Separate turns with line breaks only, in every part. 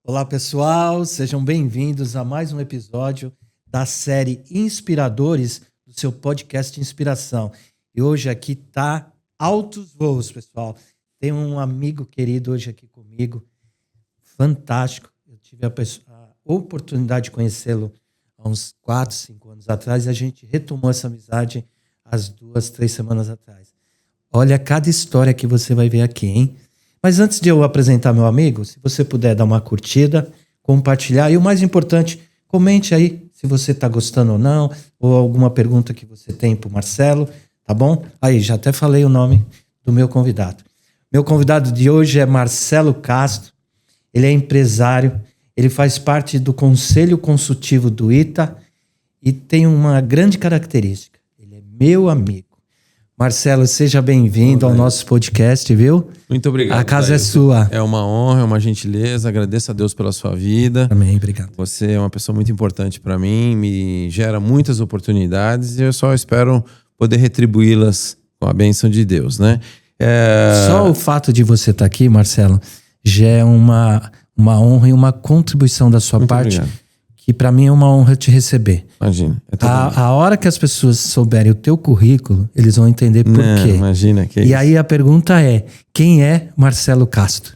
Olá, pessoal, sejam bem-vindos a mais um episódio da série Inspiradores do seu podcast de inspiração. E hoje aqui tá altos voos, pessoal. Tem um amigo querido hoje aqui comigo, fantástico. Eu tive a oportunidade de conhecê-lo há uns 4, 5 anos atrás e a gente retomou essa amizade há 2, 3 semanas atrás. Olha cada história que você vai ver aqui, hein? Mas antes de eu apresentar meu amigo, se você puder dar uma curtida, compartilhar e o mais importante, comente aí se você está gostando ou não, ou alguma pergunta que você tem para o Marcelo, tá bom? Aí, já até falei o nome do meu convidado. Meu convidado de hoje é Marcelo Castro, ele é empresário, ele faz parte do Conselho Consultivo do ITA e tem uma grande característica, ele é meu amigo. Marcelo, seja bem-vindo ao nosso podcast, viu?
Muito obrigado.
A casa é sua.
É uma honra, é uma gentileza. Agradeço a Deus pela sua vida.
Amém, obrigado.
Você é uma pessoa muito importante para mim, me gera muitas oportunidades e eu só espero poder retribuí-las com a bênção de Deus, né?
Só o fato de você estar aqui, Marcelo, já é uma honra e uma contribuição da sua parte.
Obrigado.
E para mim é uma honra te receber.
Imagina.
A hora que as pessoas souberem o teu currículo, eles vão entender por quê.
Imagina que
E aí a pergunta é, quem é Marcelo Castro?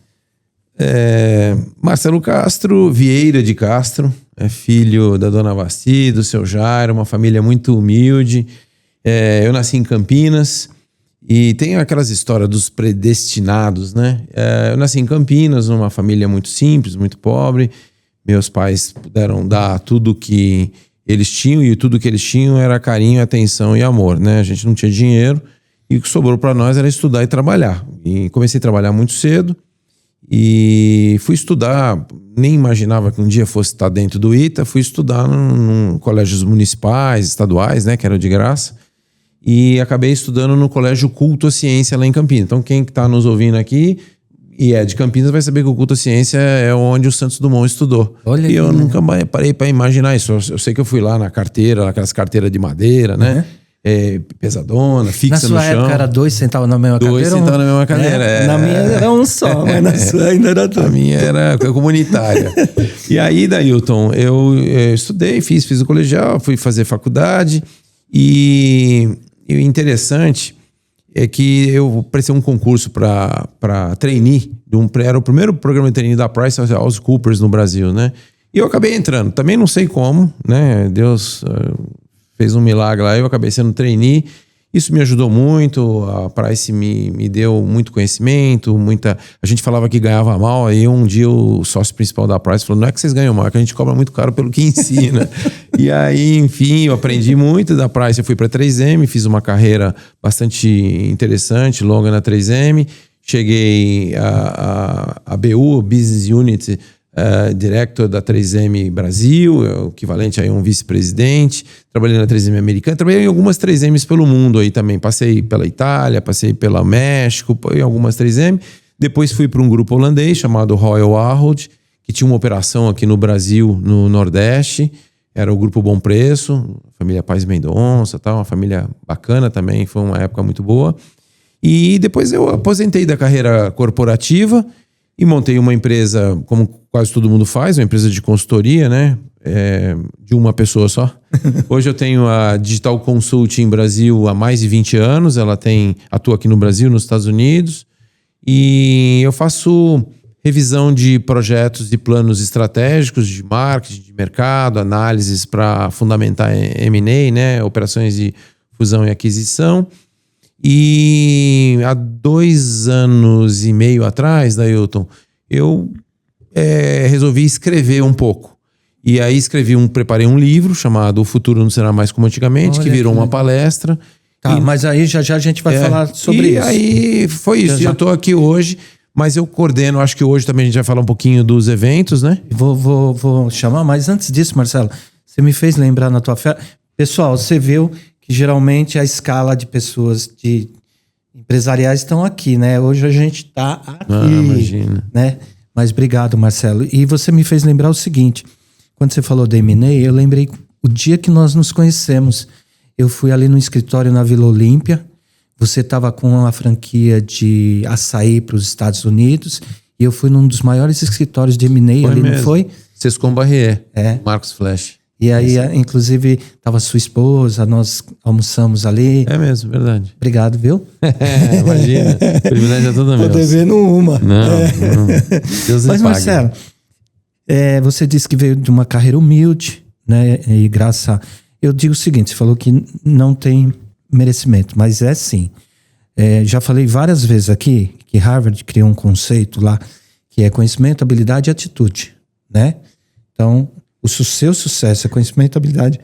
Marcelo Castro, Vieira de Castro, é filho da dona Vasti, do seu Jairo, uma família muito humilde. Eu nasci em Campinas e tem aquelas histórias dos predestinados, né? Eu nasci em Campinas, numa família muito simples, muito pobre. Meus pais puderam dar tudo que eles tinham e tudo que eles tinham era carinho, atenção e amor, né? A gente não tinha dinheiro e o que sobrou para nós era estudar e trabalhar. E comecei a trabalhar muito cedo e fui estudar, nem imaginava que um dia fosse estar dentro do ITA, fui estudar em colégios municipais, estaduais, né? Que era de graça. E acabei estudando no Colégio Culto à Ciência lá em Campinas. Então quem está nos ouvindo aqui e é de Campinas vai saber que o Culto à Ciência é onde o Santos Dumont estudou.
Olha
e eu
aí,
nunca parei para imaginar isso. Eu sei que eu fui lá na carteira, aquelas carteiras de madeira, né? Pesadona, fixa no chão.
Na sua época era 2 sentavam na mesma cadeira?
2 sentavam na mesma cadeira.
Na minha era um só, mas na sua ainda era 2.
A minha era comunitária. E aí, Dailton, eu estudei, fiz o colegial, fui fazer faculdade e o interessante é que eu prestei um concurso para trainee, era o primeiro programa de trainee da PricewaterhouseCoopers no Brasil, né? E eu acabei entrando, também não sei como, né? Deus fez um milagre lá, eu acabei sendo trainee. Isso me ajudou muito, a Price me deu muito conhecimento, a gente falava que ganhava mal, aí um dia o sócio principal da Price falou, não é que vocês ganham mal, é que a gente cobra muito caro pelo que ensina. E aí, enfim, eu aprendi muito da Price, eu fui para a 3M, fiz uma carreira bastante interessante, longa na 3M, cheguei a BU, Business Unit, Director da 3M Brasil, o equivalente a um vice-presidente. Trabalhei na 3M americana, trabalhei em algumas 3Ms pelo mundo aí também. Passei pela Itália, passei pela México, em algumas 3M. Depois fui para um grupo holandês chamado Royal Ahold, que tinha uma operação aqui no Brasil, no Nordeste. Era o Grupo Bom Preço, família Paz Mendonça, tal, uma família bacana também, foi uma época muito boa. E depois eu aposentei da carreira corporativa e montei uma empresa, como quase todo mundo faz, uma empresa de consultoria, né? De uma pessoa só. Hoje eu tenho a Digital Consulting Brasil há mais de 20 anos. Ela atua aqui no Brasil, nos Estados Unidos. E eu faço revisão de projetos e planos estratégicos de marketing, de mercado, análises para fundamentar M&A, né? Operações de fusão e aquisição. E há 2 anos e meio atrás, Dailton, eu resolvi escrever um pouco. E aí preparei um livro chamado O Futuro Não Será Mais Como Antigamente, que virou uma palestra.
Tá, mas aí já a gente vai falar sobre isso.
E aí foi isso, eu estou aqui hoje, mas eu coordeno, acho que hoje também a gente vai falar um pouquinho dos eventos, né?
Vou chamar, mas antes disso, Marcelo, você me fez lembrar na tua fé. Pessoal, você viu que geralmente a escala de pessoas empresariais estão aqui, né? Hoje a gente está aqui,
imagina.
Né? Mas obrigado, Marcelo. E você me fez lembrar o seguinte, quando você falou da M&A, eu lembrei o dia que nós nos conhecemos. Eu fui ali no escritório na Vila Olímpia, você estava com uma franquia de açaí para os Estados Unidos E eu fui num dos maiores escritórios de M&A ali,
mesmo.
não foi?
Sescom Barrier,
É.
Marcos Flash.
E aí, inclusive, tava sua esposa, nós almoçamos ali.
É mesmo, verdade.
Obrigado, viu?
Imagina, o privilégio é todo meu.
Tô devendo uma.
Não. Deus
Mas,
lhe pague.
Marcelo, você disse que veio de uma carreira humilde, né? E eu digo o seguinte, você falou que não tem merecimento, mas é sim. Já falei várias vezes aqui que Harvard criou um conceito lá que é conhecimento, habilidade e atitude, né? Então, o seu sucesso é conhecimento, habilidade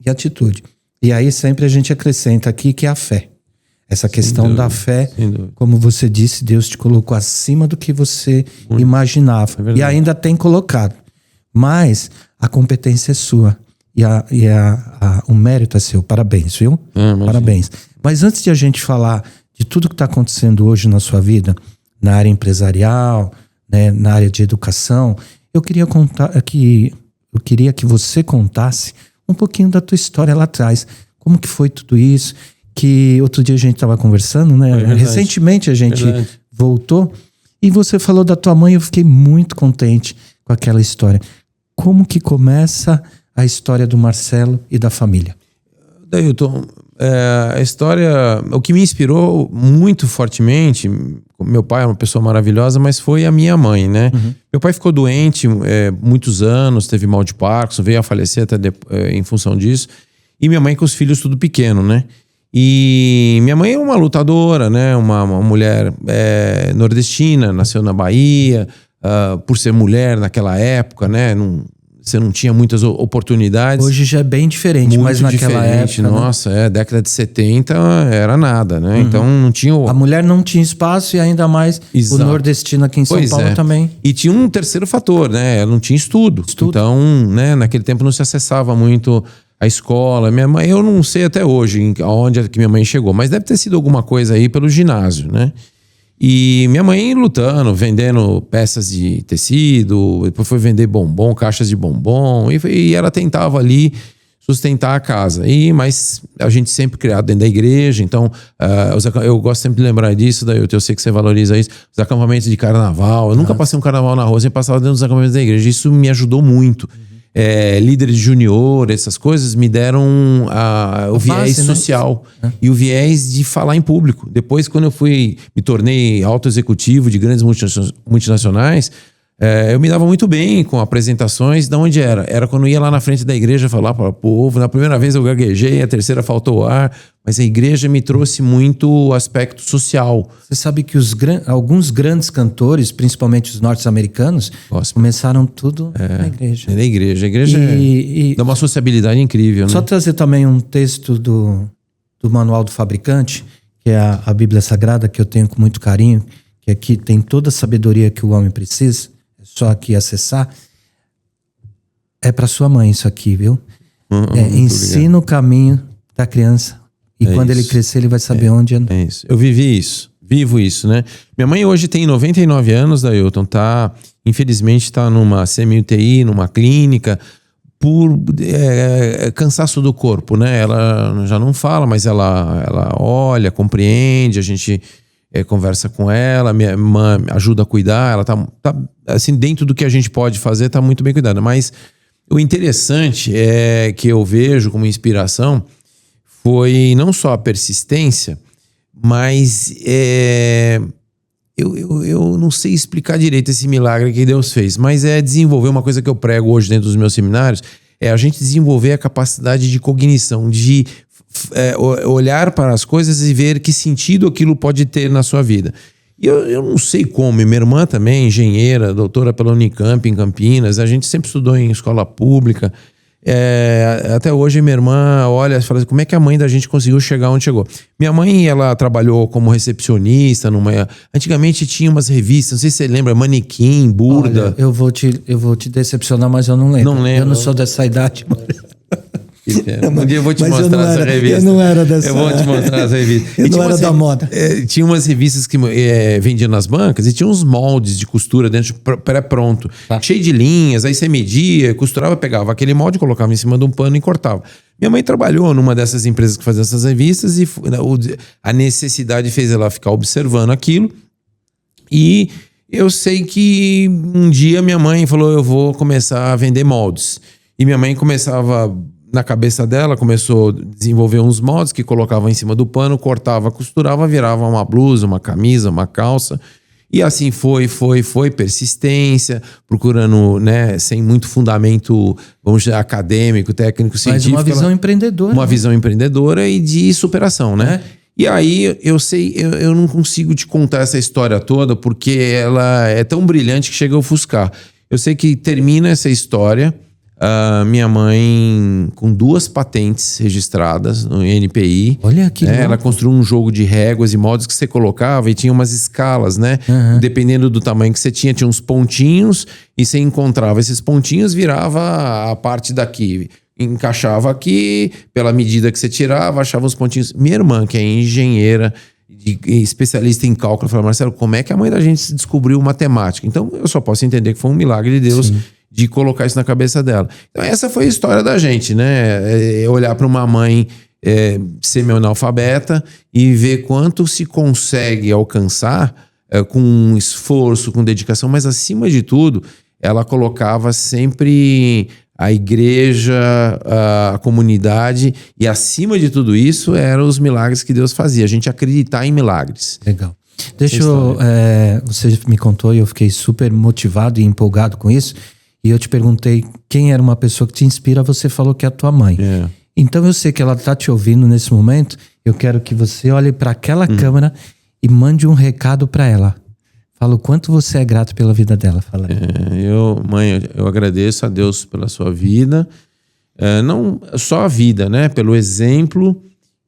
e atitude. E aí sempre a gente acrescenta aqui que é a fé. Essa questão da fé, como você disse, Deus te colocou acima do que você imaginava. E ainda tem colocado. Mas a competência é sua. E o mérito é seu. Parabéns, viu? Parabéns. Mas antes de a gente falar de tudo que está acontecendo hoje na sua vida, na área empresarial, né, na área de educação, eu queria que você contasse um pouquinho da tua história lá atrás. Como que foi tudo isso? Que outro dia a gente estava conversando, né? Recentemente a gente voltou e você falou da tua mãe. Eu fiquei muito contente com aquela história. Como que começa a história do Marcelo e da família?
Dailton, a história, o que me inspirou muito fortemente, meu pai é uma pessoa maravilhosa, mas foi a minha mãe, né? Meu pai ficou doente muitos anos, teve mal de Parkinson, veio a falecer até em função disso. E minha mãe com os filhos tudo pequeno, né? E minha mãe é uma lutadora, né? Uma mulher nordestina, nasceu na Bahia, por ser mulher naquela época, né? Você não tinha muitas oportunidades.
Hoje já é bem diferente,
muito
mas naquela época...
Nossa, década de 70 era nada, né? Então não tinha...
A mulher não tinha espaço e ainda mais o nordestino aqui em São Paulo também.
E tinha um terceiro fator, né? Ela não tinha estudo. Então, né? Naquele tempo não se acessava muito a escola. Minha mãe, eu não sei até hoje aonde que minha mãe chegou, mas deve ter sido alguma coisa aí pelo ginásio, né? E minha mãe lutando, vendendo peças de tecido, depois foi vender bombom, caixas de bombom, e ela tentava ali sustentar a casa. Mas a gente sempre criado dentro da igreja, então eu gosto sempre de lembrar disso, daí eu sei que você valoriza isso, os acampamentos de carnaval. Eu nunca passei um carnaval na rua, eu passava dentro dos acampamentos da igreja, isso me ajudou muito. Líderes junior, essas coisas me deram o viés social, né? E o viés de falar em público. Depois, quando eu me tornei alto executivo de grandes multinacionais, eu me dava muito bem com apresentações. De onde era? Era quando eu ia lá na frente da igreja falar para o povo. Na primeira vez eu gaguejei, a terceira faltou ar. Mas a igreja me trouxe muito aspecto social.
Você sabe que alguns grandes cantores, principalmente os norte-americanos, começaram tudo na igreja.
Na igreja. A igreja dá uma sociabilidade incrível.
Só
né?
trazer também um texto do Manual do Fabricante, que é a Bíblia Sagrada, que eu tenho com muito carinho, que aqui tem toda a sabedoria que o homem precisa, é só aqui acessar. É para sua mãe isso aqui, viu? Ensina o caminho da criança. E quando ele crescer, ele vai saber onde andar.
É isso. Eu vivo isso, né? Minha mãe hoje tem 99 anos, Dailton, infelizmente tá numa semi-UTI, numa clínica, por cansaço do corpo, né? Ela já não fala, mas ela olha, compreende, a gente conversa com ela, minha irmã ajuda a cuidar, ela tá assim, dentro do que a gente pode fazer, tá muito bem cuidada. Mas o interessante é que eu vejo como inspiração foi não só a persistência, mas eu não sei explicar direito esse milagre que Deus fez, mas desenvolver uma coisa que eu prego hoje dentro dos meus seminários, a gente desenvolver a capacidade de cognição, de olhar para as coisas e ver que sentido aquilo pode ter na sua vida. E eu não sei como, minha irmã também, engenheira, doutora pela Unicamp em Campinas, a gente sempre estudou em escola pública. Até hoje minha irmã olha e fala assim, como é que a mãe da gente conseguiu chegar onde chegou? Minha mãe, ela trabalhou como recepcionista antigamente tinha umas revistas, não sei se você lembra, Manequim, Burda.
Olha, eu vou te decepcionar, mas eu não lembro.
Não lembro.
Eu não sou dessa idade.
Um dia eu vou te mostrar essa revista.
Eu não era dessa.
Eu vou te mostrar essa revista.
Eu não era da moda.
Tinha umas revistas que vendiam nas bancas e tinha uns moldes de costura dentro pré-pronto. Cheio de linhas, aí você media, costurava, pegava aquele molde, colocava em cima de um pano e cortava. Minha mãe trabalhou numa dessas empresas que fazia essas revistas e a necessidade fez ela ficar observando aquilo. E eu sei que um dia minha mãe falou, eu vou começar a vender moldes. E minha mãe começava, na cabeça dela, começou a desenvolver uns moldes que colocava em cima do pano, cortava, costurava, virava uma blusa, uma camisa, uma calça. E assim foi, persistência, procurando, né, sem muito fundamento, vamos dizer, acadêmico, técnico, científico.
Mas uma visão empreendedora.
Uma visão empreendedora e de superação, né? E aí, eu não consigo te contar essa história toda porque ela é tão brilhante que chega a ofuscar. Eu sei que termina essa história, minha mãe com 2 patentes registradas no NPI.
Olha que louco.
Ela construiu um jogo de réguas e moldes que você colocava e tinha umas escalas, né? Dependendo do tamanho que você tinha uns pontinhos e você encontrava esses pontinhos, virava a parte daqui. Encaixava aqui, pela medida que você tirava, achava uns pontinhos. Minha irmã, que é engenheira, especialista em cálculo, falou, Marcelo, como é que a mãe da gente descobriu matemática? Então, eu só posso entender que foi um milagre de Deus de colocar isso na cabeça dela. Então, essa foi a história da gente, né? Olhar para uma mãe semi-analfabeta e ver quanto se consegue alcançar com esforço, com dedicação, mas acima de tudo, ela colocava sempre a igreja, a comunidade, e acima de tudo isso eram os milagres que Deus fazia, a gente acreditar em milagres.
Legal. Deixa eu... você me contou e eu fiquei super motivado e empolgado com isso, e eu te perguntei quem era uma pessoa que te inspira, você falou que é a tua mãe. Então eu sei que ela está te ouvindo nesse momento, eu quero que você olhe para aquela câmera e mande um recado para ela. Fala o quanto você é grato pela vida dela. Fala aí.
Mãe, eu agradeço a Deus pela sua vida. Não só a vida, né? Pelo exemplo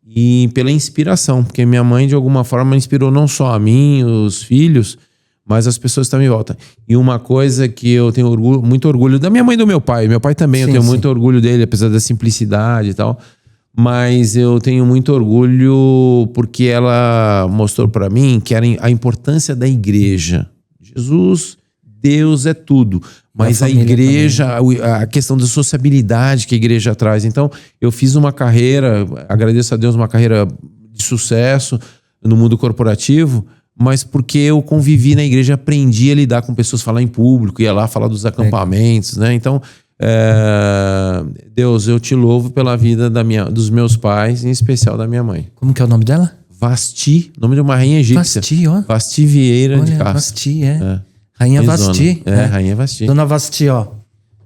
e pela inspiração. Porque minha mãe, de alguma forma, inspirou não só a mim, os filhos, mas as pessoas que estão em volta. E uma coisa que eu tenho muito orgulho da minha mãe e do meu pai. Meu pai também, eu tenho muito orgulho dele, apesar da simplicidade e tal. Mas eu tenho muito orgulho porque ela mostrou para mim que era a importância da igreja. Jesus, Deus é tudo. Mas a igreja, a questão da sociabilidade que a igreja traz. Então, eu fiz uma carreira, agradeço a Deus, uma carreira de sucesso no mundo corporativo, mas porque eu convivi na igreja, aprendi a lidar com pessoas, falar em público, ia lá falar dos acampamentos, né? Então... Deus, eu te louvo pela vida dos meus pais, em especial da minha mãe.
Como que é o nome dela?
Vasti, nome de uma rainha egípcia.
Vasti, ó.
Vasti Vieira de Castro.
Vasti, Rainha Vasti.
Rainha Vasti.
Dona Vasti, ó.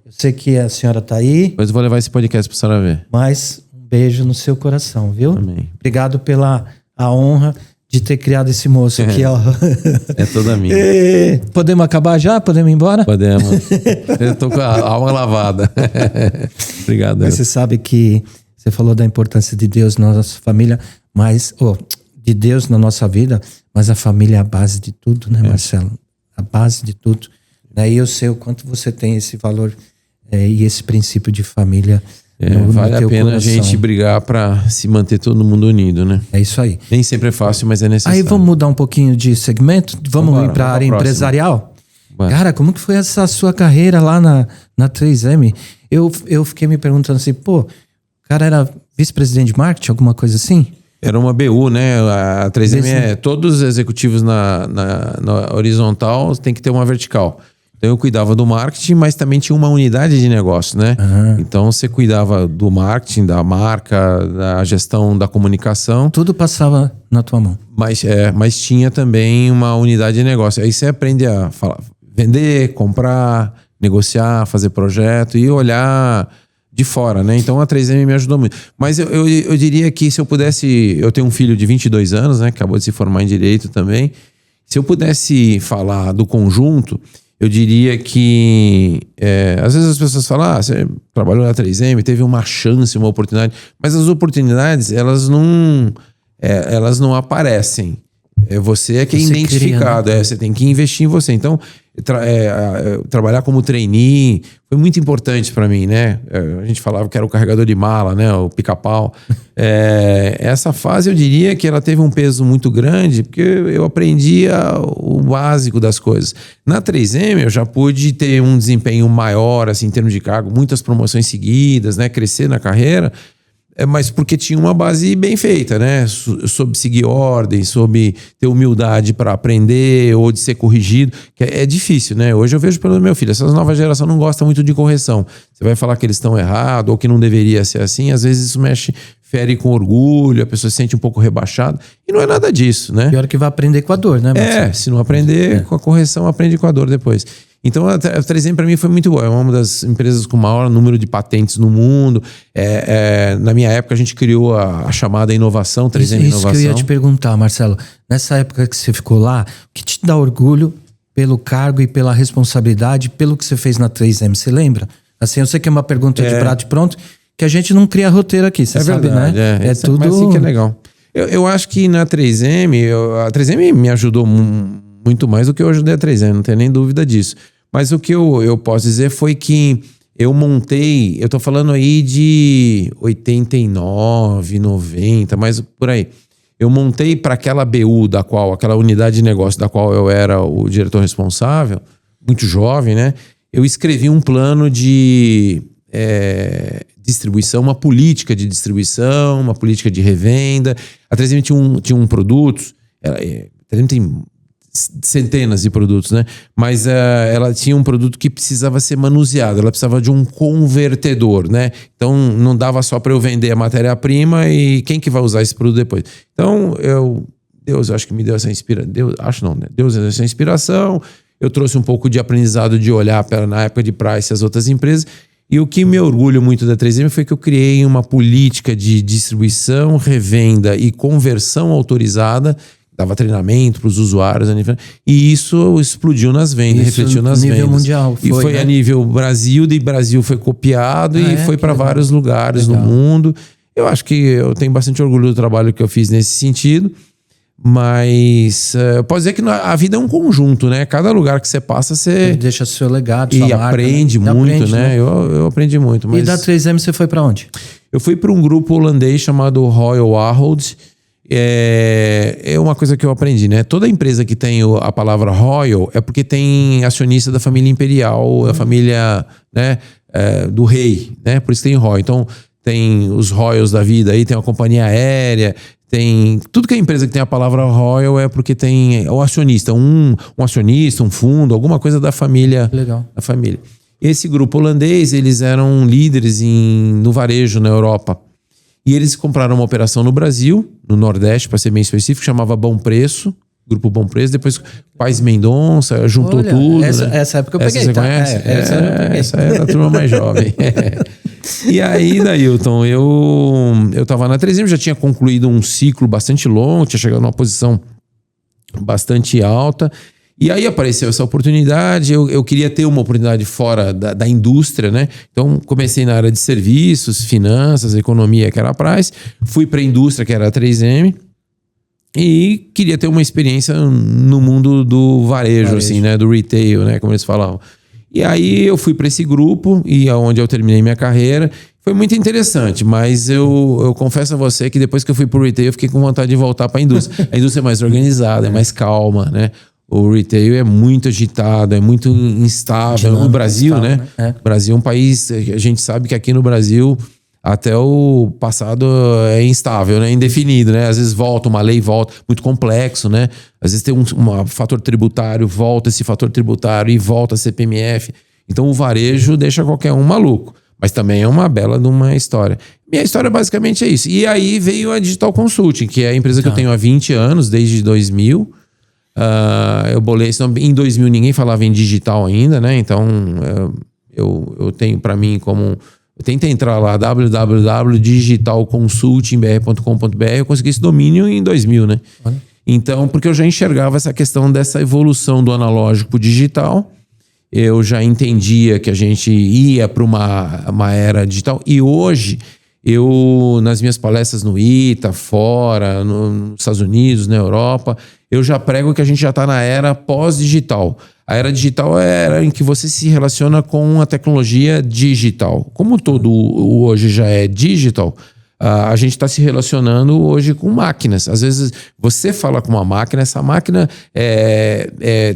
Eu sei que a senhora tá aí.
Depois eu vou levar esse podcast pra senhora ver.
Mas um beijo no seu coração, viu?
Amém.
Obrigado pela honra de ter criado esse moço aqui, ó.
É toda minha.
Podemos acabar já? Podemos ir embora?
Podemos. Eu tô com a alma lavada. Obrigado.
Mas você sabe que você falou da importância de Deus na nossa família, mas de Deus na nossa vida, mas a família é a base de tudo, né, Marcelo? A base de tudo. Daí eu sei o quanto você tem esse valor e esse princípio de família.
Vale a pena a gente brigar para se manter todo mundo unido, né?
É isso aí.
Nem sempre é fácil, mas é necessário.
Aí vamos mudar um pouquinho de segmento? Vamos ir para a área empresarial? Cara, como que foi essa sua carreira lá na 3M? Eu fiquei me perguntando assim, o cara era vice-presidente de marketing, alguma coisa assim?
Era uma BU, né? A 3M todos os executivos na horizontal tem que ter uma vertical. Então eu cuidava do marketing, mas também tinha uma unidade de negócio, né? Então você cuidava do marketing, da marca, da gestão da comunicação.
Tudo passava na tua mão.
Mas tinha também uma unidade de negócio. Aí você aprende a vender, comprar, negociar, fazer projeto e olhar de fora, né? Então a 3M me ajudou muito. Mas eu diria que se eu pudesse... Eu tenho um filho de 22 anos, né? Acabou de se formar em Direito também. Se eu pudesse falar do conjunto... Eu diria que, às vezes as pessoas falam, você trabalhou na 3M, teve uma chance, uma oportunidade. Mas as oportunidades, elas não aparecem. Você é que é identificado, cria, né? Você tem que investir em você. Então, trabalhar como trainee foi muito importante para mim, né? A gente falava que era o carregador de mala, né? O pica-pau. Essa fase, eu diria que ela teve um peso muito grande, porque eu aprendia o básico das coisas. Na 3M, eu já pude ter um desempenho maior, assim, em termos de cargo, muitas promoções seguidas, né? Crescer na carreira. Mas porque tinha uma base bem feita, né? Soube seguir ordem, soube ter humildade para aprender ou de ser corrigido. Que é difícil, né? Hoje eu vejo pelo meu filho, essa nova geração não gosta muito de correção. Você vai falar que eles estão errados ou que não deveria ser assim, às vezes isso fere com orgulho, a pessoa se sente um pouco rebaixada. E não é nada disso, né?
Pior que vai aprender com a dor, né, Marcelo?
Se não aprender com a correção, aprende com a dor depois. Então, a 3M para mim foi muito boa. É uma das empresas com o maior número de patentes no mundo. Na minha época, a gente criou a chamada inovação, 3M Inovação.
Isso que eu ia te perguntar, Marcelo. Nessa época que você ficou lá, o que te dá orgulho pelo cargo e pela responsabilidade, pelo que você fez na 3M? Você lembra? Assim, eu sei que é uma pergunta de prato e pronto, que a gente não cria roteiro aqui, você sabe,
verdade,
né? É tudo...
Mas assim que é legal. Eu acho que na 3M, a 3M me ajudou muito mais do que eu ajudei a 3M, não tenho nem dúvida disso. Mas o que eu posso dizer foi que eu montei, eu tô falando aí de 89, 90, mas por aí. Eu montei para aquela BU aquela unidade de negócio da qual eu era o diretor responsável, muito jovem, né? Eu escrevi um plano de distribuição, uma política de distribuição, uma política de revenda. A 3M tinha um produto, a 3M tem centenas de produtos, né? Mas ela tinha um produto que precisava ser manuseado, ela precisava de um convertedor, né? Então não dava só para eu vender a matéria-prima e quem que vai usar esse produto depois? Então Deus acho que me deu essa inspiração, Deus deu essa inspiração, eu trouxe um pouco de aprendizado de olhar na época de Price as outras empresas, e o que me orgulha muito da 3M foi que eu criei uma política de distribuição, revenda e conversão autorizada, dava treinamento para os usuários, e isso explodiu nas vendas, refletiu nas vendas.
Mundial,
e foi, né? A nível Brasil, de Brasil foi copiado e foi para vários lugares do mundo. Eu acho que eu tenho bastante orgulho do trabalho que eu fiz nesse sentido, mas posso dizer que a vida é um conjunto, né? Cada lugar que você passa, você
deixa seu legado, sua marca,
aprende, né? Muito, né? Eu aprendi muito. Mas...
E da 3M você foi para onde?
Eu fui para um grupo holandês chamado Royal Ahold. É uma coisa que eu aprendi, né? Toda empresa que tem a palavra Royal é porque tem acionista da família imperial, da família, né, do rei, né? Por isso tem Royal. Então tem os Royals da vida aí, tem uma companhia aérea, tem tudo que é empresa que tem a palavra Royal é porque tem o acionista, um acionista, um fundo, alguma coisa da família.
Legal.
Da família. Esse grupo holandês, eles eram líderes no varejo na Europa. E eles compraram uma operação no Brasil, no Nordeste, para ser bem específico, chamava Bom Preço, Grupo Bom Preço. Depois Paes Mendonça juntou tudo.
Essa época eu peguei.
Essa você conhece? Essa é da turma mais jovem. E aí, Dailton, eu tava na 3M, já tinha concluído um ciclo bastante longo, tinha chegado numa posição bastante alta. E aí apareceu essa oportunidade, eu queria ter uma oportunidade fora da indústria, né? Então comecei na área de serviços, finanças, economia, que era a Price, fui para a indústria, que era a 3M, e queria ter uma experiência no mundo do varejo, assim, né? Do retail, né? Como eles falavam. E aí eu fui para esse grupo, e onde eu terminei minha carreira. Foi muito interessante, mas eu confesso a você que depois que eu fui para o retail, eu fiquei com vontade de voltar para a indústria. A indústria é mais organizada, é mais calma, né? O retail é muito agitado, é muito instável. No Brasil, né? O Brasil é um país... A gente sabe que aqui no Brasil, até o passado é instável, né? Indefinido, né? Às vezes volta, uma lei volta. Muito complexo, né? Às vezes tem um fator tributário, volta esse fator tributário e volta a CPMF. Então o varejo deixa qualquer um maluco. Mas também é uma bela de uma história. Minha história basicamente é isso. E aí veio a Digital Consulting, que é a empresa que eu tenho há 20 anos, desde 2000. Eu bolei, em 2000 ninguém falava em digital ainda, né? Então eu tenho para mim como... Eu tentei entrar lá, www.digitalconsultingbr.com.br, eu consegui esse domínio em 2000, né? Então, porque eu já enxergava essa questão dessa evolução do analógico pro digital, eu já entendia que a gente ia para uma era digital, e hoje eu, nas minhas palestras no ITA, fora, nos Estados Unidos, na Europa, eu já prego que a gente já está na era pós-digital. A era digital é a era em que você se relaciona com a tecnologia digital. Como todo hoje já é digital, a gente está se relacionando hoje com máquinas. Às vezes você fala com uma máquina, essa máquina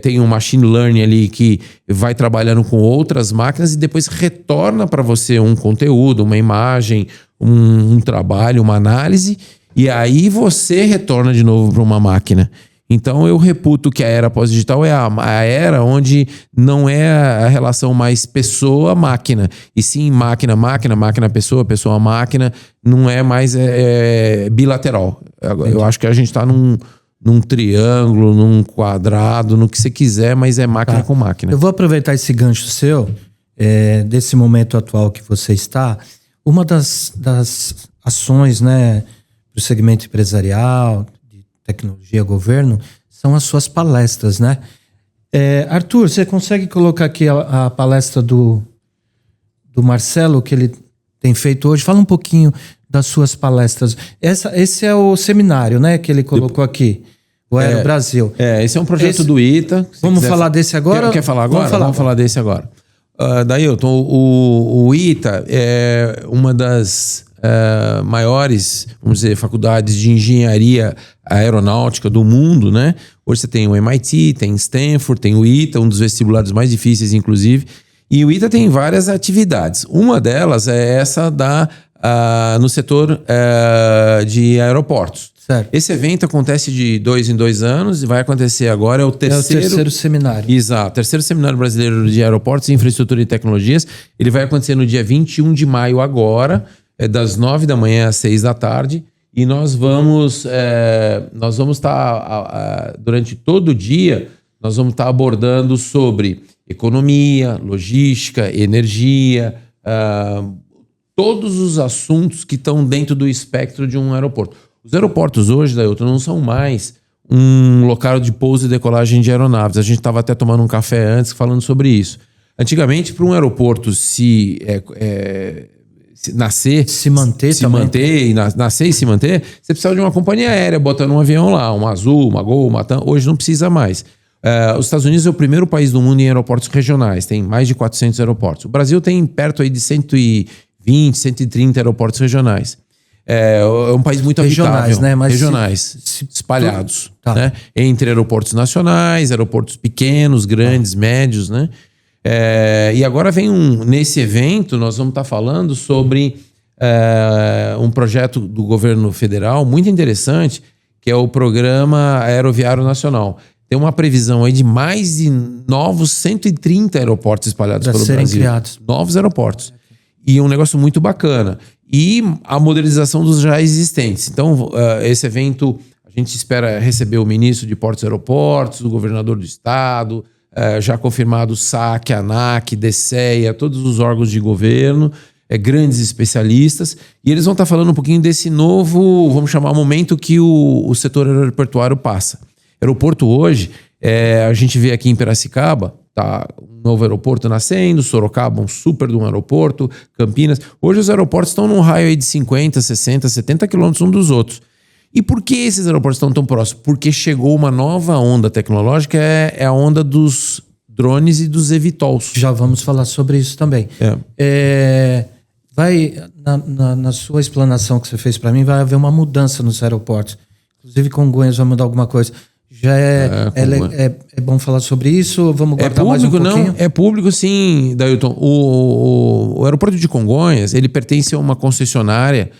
tem um machine learning ali que vai trabalhando com outras máquinas e depois retorna para você um conteúdo, uma imagem, um trabalho, uma análise, e aí você retorna de novo para uma máquina. Então eu reputo que a era pós-digital é a era onde não é a relação mais pessoa-máquina, e sim máquina-máquina, máquina-pessoa, pessoa-máquina, não é mais bilateral. Eu acho que a gente está num triângulo, num quadrado, no que você quiser, mas é máquina com máquina.
Eu vou aproveitar esse gancho seu, desse momento atual que você está. Uma das ações, né, do segmento empresarial, tecnologia, governo, são as suas palestras, né? Arthur, você consegue colocar aqui a palestra do Marcelo, que ele tem feito hoje? Fala um pouquinho das suas palestras. Esse é o seminário, né, que ele colocou aqui, o Aero Brasil.
Esse é um projeto do ITA.
Vamos falar desse agora?
Quer falar agora? Vamos falar desse agora. Dailton, o ITA é uma das maiores, vamos dizer, faculdades de engenharia aeronáutica do mundo, né? Hoje você tem o MIT, tem Stanford, tem o ITA, um dos vestibulares mais difíceis, inclusive. E o ITA tem várias atividades. Uma delas é essa no setor de aeroportos.
Certo.
Esse evento acontece de 2 em 2 anos e vai acontecer agora, é o terceiro
seminário.
Exato, terceiro seminário brasileiro de aeroportos, infraestrutura e tecnologias. Ele vai acontecer no dia 21 de maio agora, das 9 da manhã às 6 da tarde. E nós vamos estar, durante todo o dia, nós vamos estar abordando sobre economia, logística, energia, todos os assuntos que estão dentro do espectro de um aeroporto. Os aeroportos hoje, Dailton, não são mais um local de pouso e decolagem de aeronaves. A gente estava até tomando um café antes falando sobre isso. Antigamente, para um aeroporto nascer, se manter, você precisava de uma companhia aérea botando um avião lá, uma Azul, uma Gol, uma TAM. Hoje não precisa mais. Os Estados Unidos é o primeiro país do mundo em aeroportos regionais, tem mais de 400 aeroportos. O Brasil tem perto aí de 120, 130 aeroportos regionais. É um país muito habitável.
Né? Mas
regionais, espalhados. Tá. Né? Entre aeroportos nacionais, aeroportos pequenos, grandes, médios, né? E agora nesse evento, nós vamos estar falando sobre um projeto do governo federal muito interessante, que é o Programa Aeroviário Nacional. Tem uma previsão aí de mais de novos 130 aeroportos espalhados pelo Brasil.
Criados.
Novos aeroportos. E um negócio muito bacana. E a modernização dos já existentes. Então, esse evento, a gente espera receber o ministro de Portos e Aeroportos, o governador do estado, já confirmado o SAC, ANAC, DSEA, todos os órgãos de governo, grandes especialistas. E eles vão estar falando um pouquinho desse novo, vamos chamar, momento que o setor aeroportuário passa. Aeroporto hoje, a gente vê aqui em Piracicaba, tá um novo aeroporto nascendo, Sorocaba, um super de um aeroporto, Campinas. Hoje os aeroportos estão num raio aí de 50, 60, 70 quilômetros um dos outros. E por que esses aeroportos estão tão próximos? Porque chegou uma nova onda tecnológica, é a onda dos drones e dos eVTOLs.
Já vamos falar sobre isso também. Na sua explanação que você fez para mim, vai haver uma mudança nos aeroportos. Inclusive Congonhas vai mudar alguma coisa. Já é bom falar sobre isso? Vamos guardar mais um pouquinho?
Não, é público sim, Dailton. O aeroporto de Congonhas, ele pertence a uma concessionária,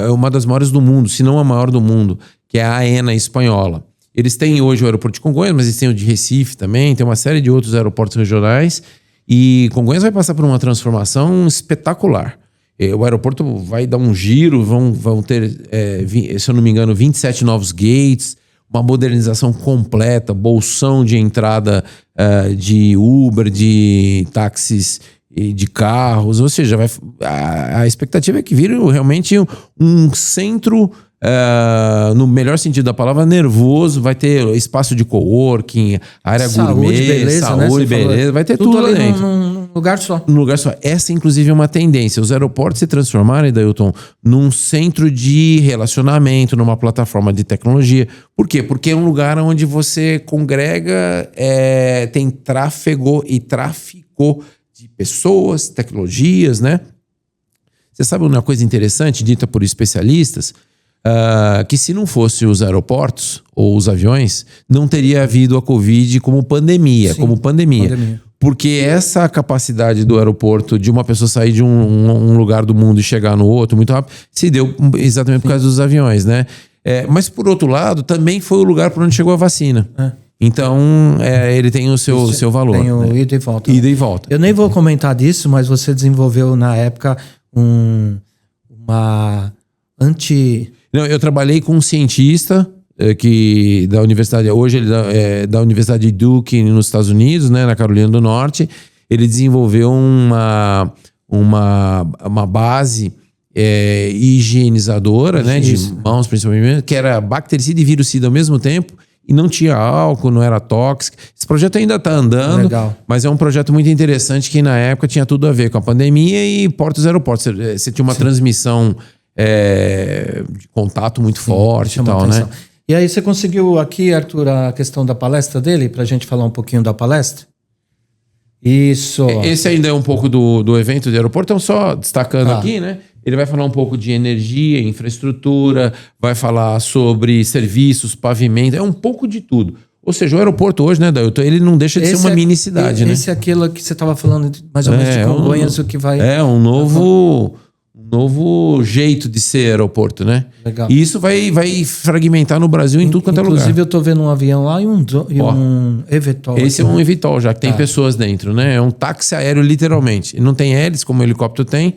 uma das maiores do mundo, se não a maior do mundo, que é a AENA espanhola. Eles têm hoje o aeroporto de Congonhas, mas eles têm o de Recife também, tem uma série de outros aeroportos regionais, e Congonhas vai passar por uma transformação espetacular. O aeroporto vai dar um giro, vão ter, se eu não me engano, 27 novos gates, uma modernização completa, bolsão de entrada de Uber, de táxis e de carros, ou seja, a expectativa é que vire realmente um centro, no melhor sentido da palavra, nervoso, vai ter espaço de coworking, área gourmet,
beleza,
saúde,
né?
beleza, vai ter tudo lá dentro.
Num lugar só.
Num lugar só. Essa, inclusive, é uma tendência. Os aeroportos se transformarem, Dailton, num centro de relacionamento, numa plataforma de tecnologia. Por quê? Porque é um lugar onde você congrega, tem tráfego de pessoas, tecnologias, né? Você sabe uma coisa interessante, dita por especialistas, que se não fosse os aeroportos ou os aviões, não teria havido a Covid como pandemia.
Sim, pandemia.
Porque essa capacidade do aeroporto de uma pessoa sair de um lugar do mundo e chegar no outro muito rápido se deu exatamente por causa dos aviões, né? Mas, por outro lado, também foi o lugar por onde chegou a vacina. Então, ele tem o seu valor.
Tem o
né?
ida e volta.
Ida e volta.
Eu nem vou comentar disso, mas você desenvolveu, na época, uma Não,
eu trabalhei com um cientista da universidade, hoje ele é da Universidade de Duke nos Estados Unidos, né, na Carolina do Norte. Ele desenvolveu uma base higienizadora, né, de mãos principalmente, que era bactericida e virucida ao mesmo tempo, e não tinha álcool, não era tóxico. Esse projeto ainda está andando,
legal. Mas
é um projeto muito interessante que na época tinha tudo a ver com a pandemia e portos e aeroportos. Você tinha uma transmissão de contato muito forte e tal, né?
E aí você conseguiu aqui, Arthur, a questão da palestra dele, para a gente falar um pouquinho da palestra? Isso.
Esse ainda é um pouco do evento de aeroporto, então só destacando aqui, né? Ele vai falar um pouco de energia, infraestrutura, vai falar sobre serviços, pavimento, é um pouco de tudo. Ou seja, o aeroporto hoje, né, Dailton, ele não deixa de ser uma mini cidade, né?
Esse é aquilo que você estava falando, mais ou menos, de Congonhas, o que vai...
um novo jeito de ser aeroporto, né?
Legal.
E isso vai fragmentar no Brasil em tudo quanto é lugar.
Inclusive, eu estou vendo um avião lá e um eVTOL.
Esse aqui, é um eVTOL já, que tem pessoas dentro, né? É um táxi aéreo, literalmente. Ele não tem hélice, como o helicóptero tem.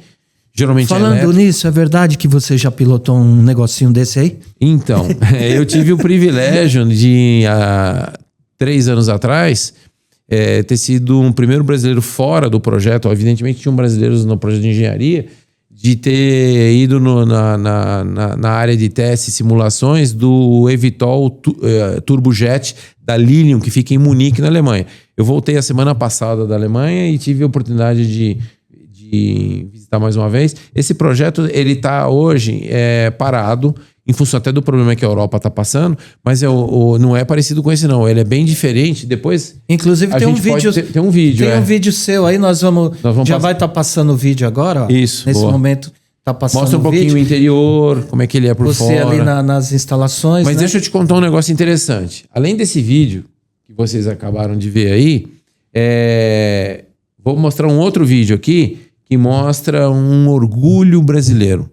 Geralmente
Falando nisso, é verdade que você já pilotou um negocinho desse aí?
Então, eu tive o privilégio de, há 3 anos atrás, ter sido um primeiro brasileiro fora do projeto. Evidentemente, tinham brasileiros no projeto de engenharia, de ter ido na área de testes e simulações do eVTOL Turbojet da Lilium, que fica em Munique, na Alemanha. Eu voltei a semana passada da Alemanha e tive a oportunidade de visitar mais uma vez. Esse projeto, ele está hoje parado, em função até do problema que a Europa está passando, mas não é parecido com esse não, ele é bem diferente. Depois,
inclusive tem um vídeo,
tem um vídeo
seu aí, nós vamos vai estar passando o vídeo agora, ó.
Isso,
nesse momento está passando.
Mostra um pouquinho o interior, como é que ele é por fora.
Você ali nas instalações,
mas
né?
Deixa eu te contar um negócio interessante. Além desse vídeo que vocês acabaram de ver aí, vou mostrar um outro vídeo aqui que mostra um orgulho brasileiro.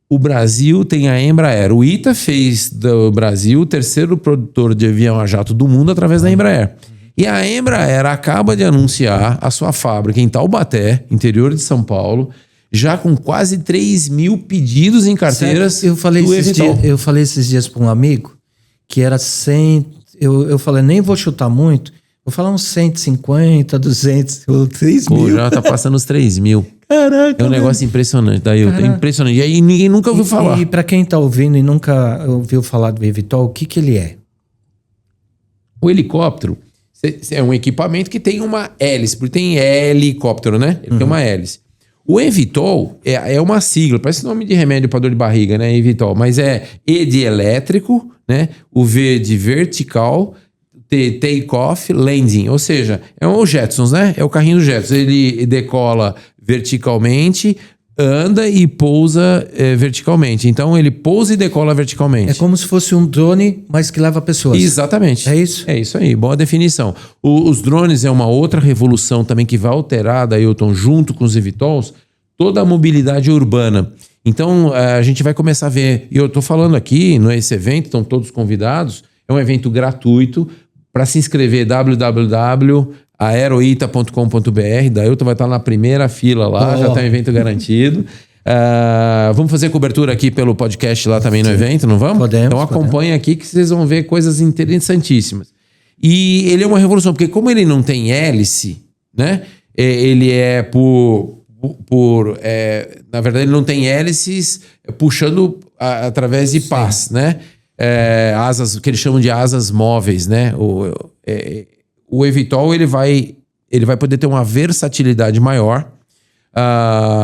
O Brasil tem a Embraer. O ITA fez do Brasil o terceiro produtor de avião a jato do mundo através da Embraer. E a Embraer acaba de anunciar a sua fábrica em Taubaté, interior de São Paulo, já com quase 3 mil pedidos em carteiras.
Eu falei esses dias para um amigo que era 100... Eu falei, nem vou chutar muito, vou falar uns 150, 200, 3 mil.
Já tá passando os 3 mil.
Caraca,
é um negócio impressionante, Dailton. É impressionante. E aí ninguém nunca ouviu falar.
E para quem tá ouvindo e nunca ouviu falar do eVTOL, o que ele é?
O helicóptero é um equipamento que tem uma hélice, porque tem helicóptero, né? Ele tem uma hélice. O eVTOL é uma sigla, parece nome de remédio para dor de barriga, né? eVTOL, mas é E de elétrico, né? O V de vertical, take-off, landing, ou seja, é o Jetsons, né? É o carrinho do Jetsons. Ele decola verticalmente, anda e pousa verticalmente. Então ele pousa e decola verticalmente.
É como se fosse um drone, mas que leva pessoas.
Exatamente.
É isso?
É isso aí, boa definição. Os drones é uma outra revolução também que vai alterar, Dailton, junto com os eVTOLs, toda a mobilidade urbana. Então a gente vai começar a ver, e eu estou falando aqui nesse evento, estão todos convidados, é um evento gratuito. Para se inscrever, www.aeroita.com.br. Dailton vai estar na primeira fila lá, já está um evento garantido. Vamos fazer cobertura aqui pelo podcast lá também no evento, não vamos?
Podemos.
Então acompanha aqui que vocês vão ver coisas interessantíssimas. E ele é uma revolução, porque como ele não tem hélice, né? Ele é na verdade, ele não tem hélices puxando através de pás, né? Asas, que eles chamam de asas móveis, né? O eVTOL ele vai poder ter uma versatilidade maior.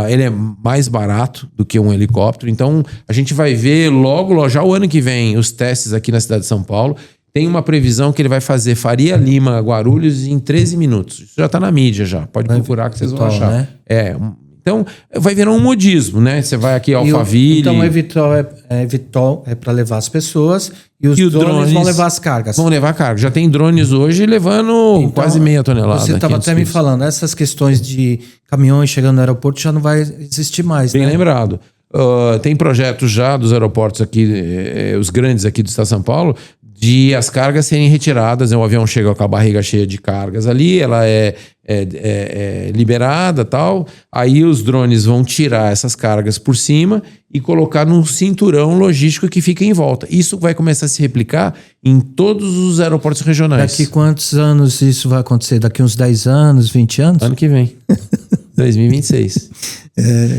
Ele é mais barato do que um helicóptero. Então, a gente vai ver logo, já o ano que vem, os testes aqui na cidade de São Paulo. Tem uma previsão que ele vai fazer Faria Lima, Guarulhos em 13 minutos. Isso já está na mídia já. Pode procurar que vocês vão achar. Né? Então, vai virar um modismo, né? Você vai aqui ao Alphaville...
Então, o eVTOL é para levar as pessoas e os drones vão levar as cargas.
Vão levar carga. Já tem drones hoje levando quase meia tonelada.
Você estava até me falando, essas questões de caminhões chegando no aeroporto já não vai existir mais,
Bem lembrado. Tem projetos já dos aeroportos aqui, os grandes aqui do estado de São Paulo, de as cargas serem retiradas. O avião chega com a barriga cheia de cargas ali, ela é liberada e tal. Aí os drones vão tirar essas cargas por cima e colocar num cinturão logístico que fica em volta. Isso vai começar a se replicar em todos os aeroportos regionais.
Daqui quantos anos isso vai acontecer? Daqui uns 10 anos, 20 anos?
Ano que vem. 2026.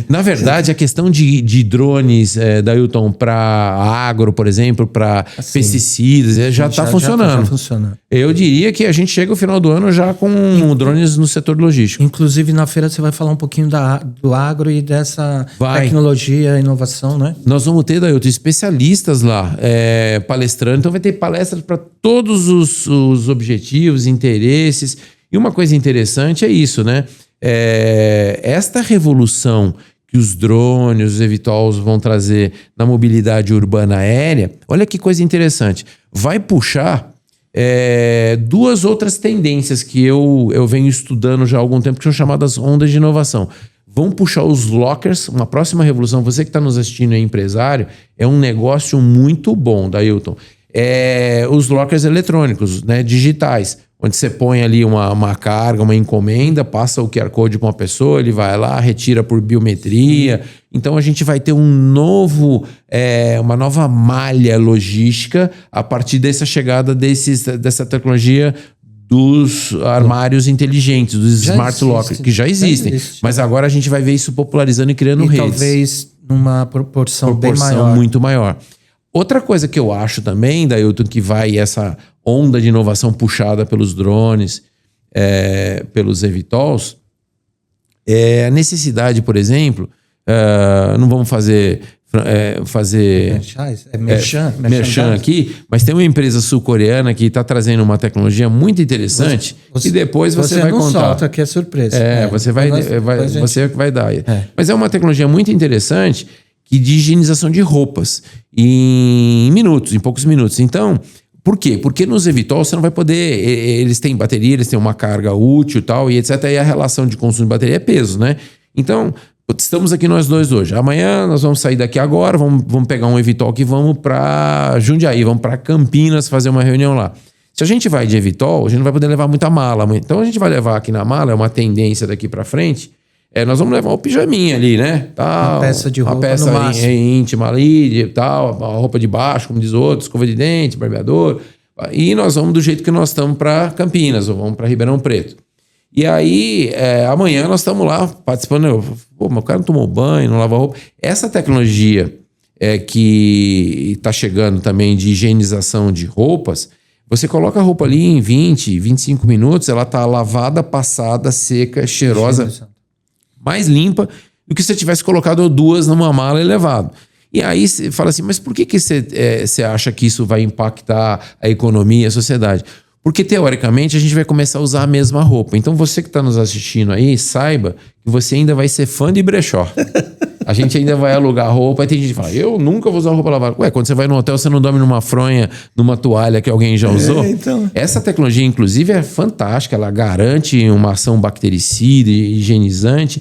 Na verdade, a questão de drones, Dailton, para agro, por exemplo, para pesticidas, já está funcionando.
Já funciona.
Eu diria que a gente chega ao final do ano já com drones no setor logístico.
Inclusive, na feira você vai falar um pouquinho do agro e dessa tecnologia, inovação, né?
Nós vamos ter, Dailton, especialistas lá, palestrando. Então vai ter palestras para todos os objetivos, interesses. E uma coisa interessante é isso, né? Esta revolução que os drones, os eVTOLs vão trazer na mobilidade urbana aérea, olha que coisa interessante. Vai puxar duas outras tendências que eu venho estudando já há algum tempo, que são chamadas ondas de inovação. Vão puxar os lockers, uma próxima revolução. Você que está nos assistindo é empresário, é um negócio muito bom, Dailton. Os lockers eletrônicos, né, digitais, onde você põe ali uma carga, uma encomenda, passa o QR Code para uma pessoa, ele vai lá, retira por biometria. Então a gente vai ter uma nova malha logística a partir dessa chegada dessa tecnologia dos armários inteligentes, dos smart lockers, que já existem. Mas agora a gente vai ver isso popularizando e criando redes.
Talvez numa proporção bem maior.
Muito maior. Outra coisa que eu acho também, Dailton, que vai essa onda de inovação puxada pelos drones, pelos eVTOLs, é a necessidade, por exemplo, não vamos fazer merchan aqui, mas tem uma empresa sul-coreana que está trazendo uma tecnologia muito interessante e depois você vai contar.
Solta que é surpresa.
Você vai dar. Mas é uma tecnologia muito interessante de higienização de roupas em poucos minutos. Então, por quê? Porque nos eVTOL você não vai poder... Eles têm bateria, eles têm uma carga útil e tal, e etc. E a relação de consumo de bateria é peso, né? Então, estamos aqui nós dois hoje. Amanhã nós vamos sair daqui agora, vamos pegar um eVTOL que vamos para Jundiaí, vamos para Campinas fazer uma reunião lá. Se a gente vai de eVTOL, a gente não vai poder levar muita mala. Então, a gente vai levar aqui na mala, é uma tendência daqui para frente... nós vamos levar o pijaminha ali, né? Tal,
uma peça de roupa,
uma peça íntima ali, tal, a roupa de baixo, como diz outro, escova de dente, barbeador. E nós vamos do jeito que nós estamos para Campinas, ou vamos para Ribeirão Preto. E aí, amanhã nós estamos lá participando. Pô, meu cara não tomou banho, não lava roupa. Essa tecnologia que está chegando também de higienização de roupas, você coloca a roupa ali em 20, 25 minutos, ela está lavada, passada, seca, cheirosa, mais limpa do que se você tivesse colocado duas numa mala e levado. E aí você fala assim, mas por que você acha que isso vai impactar a economia e a sociedade? Porque, teoricamente, a gente vai começar a usar a mesma roupa. Então, você que está nos assistindo aí, saiba que você ainda vai ser fã de brechó. A gente ainda vai alugar roupa. E tem gente que fala, eu nunca vou usar roupa lavada. Ué, quando você vai no hotel, você não dorme numa fronha, numa toalha que alguém já usou?
Então...
Essa tecnologia, inclusive, é fantástica. Ela garante uma ação bactericida e higienizante.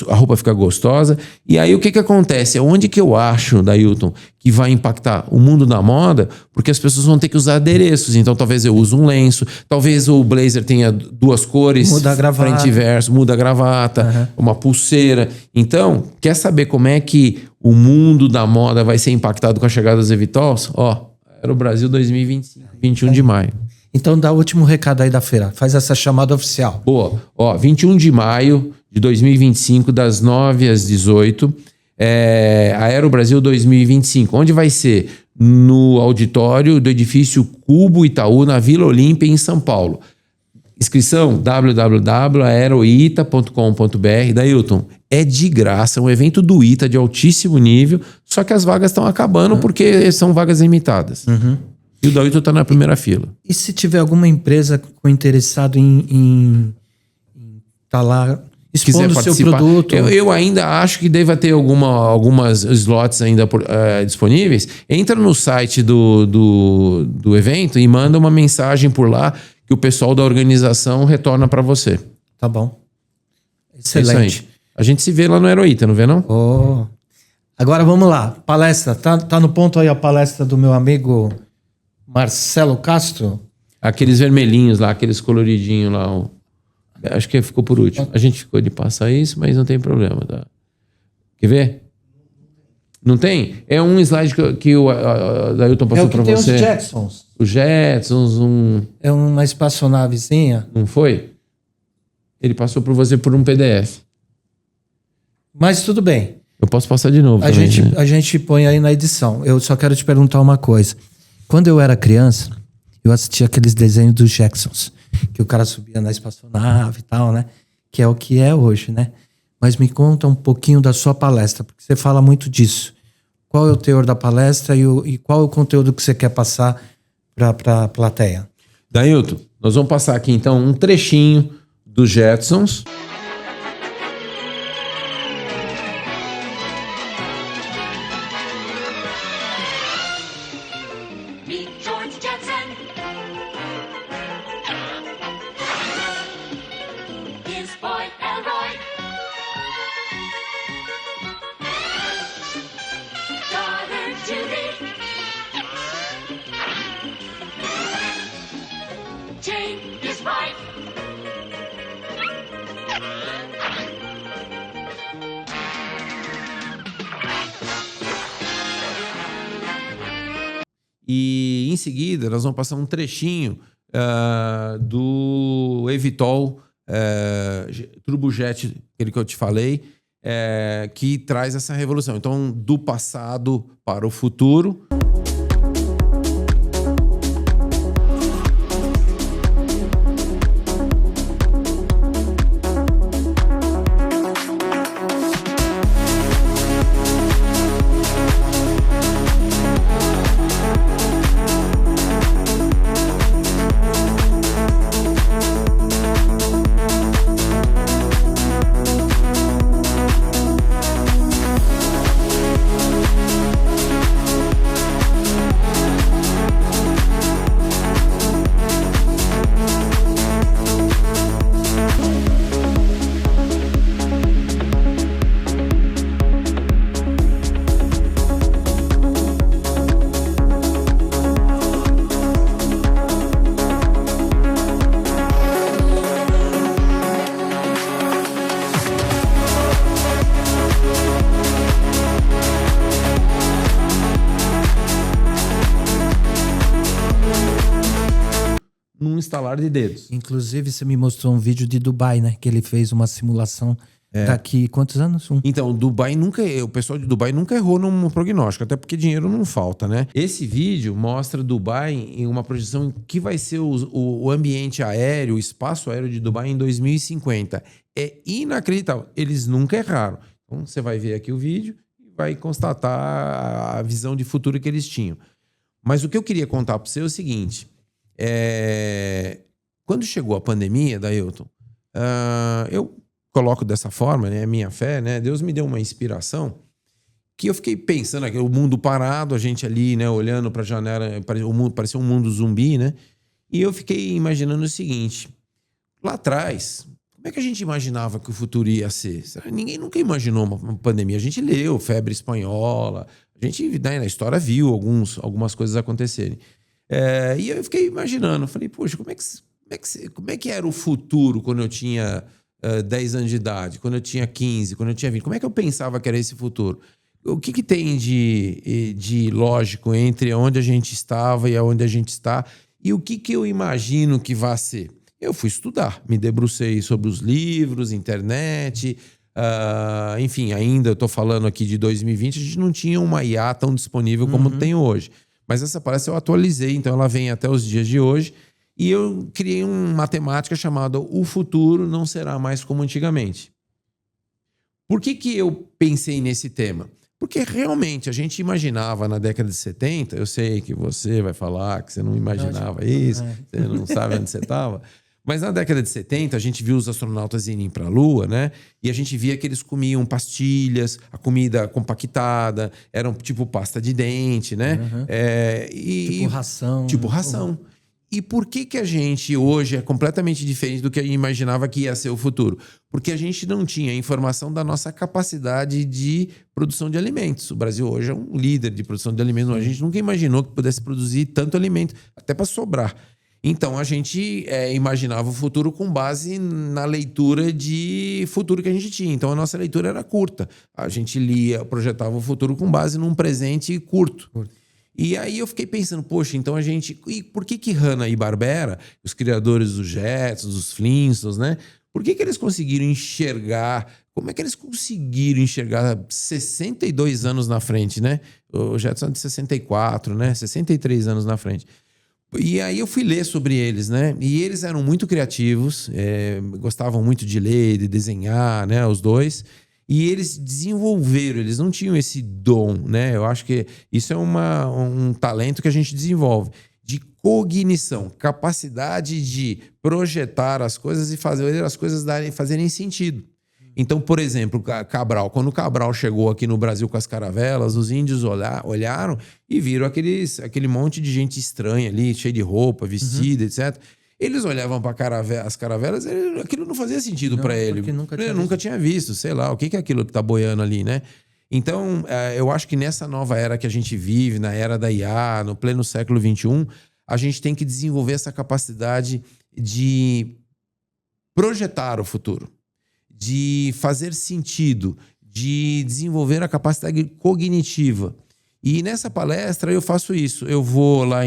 A roupa fica gostosa. E aí o que acontece? Onde que eu acho, Dailton, que vai impactar o mundo da moda? Porque as pessoas vão ter que usar adereços. Então talvez eu use um lenço, talvez o blazer tenha duas cores,
muda a gravata,
frente e verso, muda a gravata, uma pulseira. Então, quer saber como é que o mundo da moda vai ser impactado com a chegada dos eVTOLs? Era o Brasil 2025, 21 de maio.
Então dá o último recado aí da feira. Faz essa chamada oficial.
Boa. 21 de maio de 2025, das 9 às 18, Aero Brasil 2025. Onde vai ser? No auditório do edifício Cubo Itaú, na Vila Olímpia, em São Paulo. Inscrição www.aeroita.com.br. Dailton, é de graça, é um evento do ITA de altíssimo nível, só que as vagas estão acabando porque são vagas limitadas. E o Dailton está na primeira fila.
E se tiver alguma empresa interessado em estar lá expondo o seu produto.
Eu ainda acho que deva ter algumas slots ainda disponíveis. Entra no site do evento e manda uma mensagem por lá que o pessoal da organização retorna para você.
Tá bom. Excelente.
A gente se vê lá no Heroíta, não vê não?
Oh. Agora vamos lá. Palestra. Tá no ponto aí a palestra do meu amigo Marcelo Castro?
Aqueles vermelhinhos lá, aqueles coloridinhos lá. Acho que ficou por último. A gente ficou de passar isso, mas não tem problema. Tá? Quer ver? Não tem? É um slide que o Dailton passou para você.
Tem os Jetsons.
Os Jetsons,
É uma espaçonavezinha.
Não foi? Ele passou por você por um PDF.
Mas tudo bem.
Eu posso passar de novo também, né?
A gente põe aí na edição. Eu só quero te perguntar uma coisa. Quando eu era criança, eu assistia aqueles desenhos dos Jetsons, que o cara subia na espaçonave e tal, né? Que é o que é hoje, né? Mas me conta um pouquinho da sua palestra, porque você fala muito disso. Qual é o teor da palestra e qual é o conteúdo que você quer passar para a plateia?
Dailton, nós vamos passar aqui então um trechinho dos Jetsons. E em seguida nós vamos passar um trechinho do eVTOL Turbojet, aquele que eu te falei, que traz essa revolução. Então, do passado para o futuro. Num estalar de dedos.
Inclusive, você me mostrou um vídeo de Dubai, né? Que ele fez uma simulação daqui... Quantos anos?
Então, o pessoal de Dubai nunca errou num prognóstico, até porque dinheiro não falta, né? Esse vídeo mostra Dubai em uma projeção que vai ser o ambiente aéreo, o espaço aéreo de Dubai em 2050. É inacreditável. Eles nunca erraram. Então, você vai ver aqui o vídeo e vai constatar a visão de futuro que eles tinham. Mas o que eu queria contar para você é o seguinte... Quando chegou a pandemia, Dailton, eu coloco dessa forma, né, a minha fé, né, Deus me deu uma inspiração que eu fiquei pensando aqui, o mundo parado, a gente ali, né, olhando para a janela, o mundo parecia um mundo zumbi, né? E eu fiquei imaginando o seguinte: lá atrás, como é que a gente imaginava que o futuro ia ser? Ninguém nunca imaginou uma pandemia. A gente leu febre espanhola, a gente, né, na história viu algumas coisas acontecerem. E eu fiquei imaginando, falei, poxa, como é que era o futuro quando eu tinha 10 anos de idade, quando eu tinha 15, quando eu tinha 20? Como é que eu pensava que era esse futuro? O que tem de lógico entre onde a gente estava e aonde a gente está? E o que eu imagino que vai ser? Eu fui estudar, me debrucei sobre os livros, internet, enfim, ainda eu estou falando aqui de 2020, a gente não tinha uma IA tão disponível como tem hoje. Mas essa palestra eu atualizei, então ela vem até os dias de hoje. E eu criei uma temática chamada O Futuro Não Será Mais Como Antigamente. Por que eu pensei nesse tema? Porque realmente a gente imaginava na década de 70, eu sei que você vai falar que você não imaginava isso, você não sabe onde você estava, Mas na década de 70, a gente viu os astronautas irem para a Lua, né? E a gente via que eles comiam pastilhas, a comida compactada, eram tipo pasta de dente, né?
Tipo ração.
Tipo ração. E por que a gente hoje é completamente diferente do que a gente imaginava que ia ser o futuro? Porque a gente não tinha informação da nossa capacidade de produção de alimentos. O Brasil hoje é um líder de produção de alimentos. A gente nunca imaginou que pudesse produzir tanto alimento, até para sobrar. Então a gente imaginava o futuro com base na leitura de futuro que a gente tinha. Então a nossa leitura era curta. A gente projetava o futuro com base num presente curto. E aí eu fiquei pensando, poxa, então a gente... E por que Hanna-Barbera, os criadores dos Jetsons, dos Flintstones, né? Por que eles conseguiram enxergar... Como é que eles conseguiram enxergar 62 anos na frente, né? O Jetson é de 64, né? 63 anos na frente. E aí eu fui ler sobre eles, né? E eles eram muito criativos, gostavam muito de ler, de desenhar, né? Os dois... E eles desenvolveram, eles não tinham esse dom, né? Eu acho que isso é um talento que a gente desenvolve. De cognição, capacidade de projetar as coisas e fazer as coisas fazerem sentido. Então, por exemplo, Cabral. Quando o Cabral chegou aqui no Brasil com as caravelas, os índios olharam e viram aquele monte de gente estranha ali, cheia de roupa, vestida, etc. Eles olhavam para as caravelas, aquilo não fazia sentido para ele. Ele nunca tinha visto, sei lá, o que é aquilo que está boiando ali, né? Então, eu acho que nessa nova era que a gente vive, na era da IA, no pleno século XXI, a gente tem que desenvolver essa capacidade de projetar o futuro, de fazer sentido, de desenvolver a capacidade cognitiva. E nessa palestra eu faço isso. Eu vou lá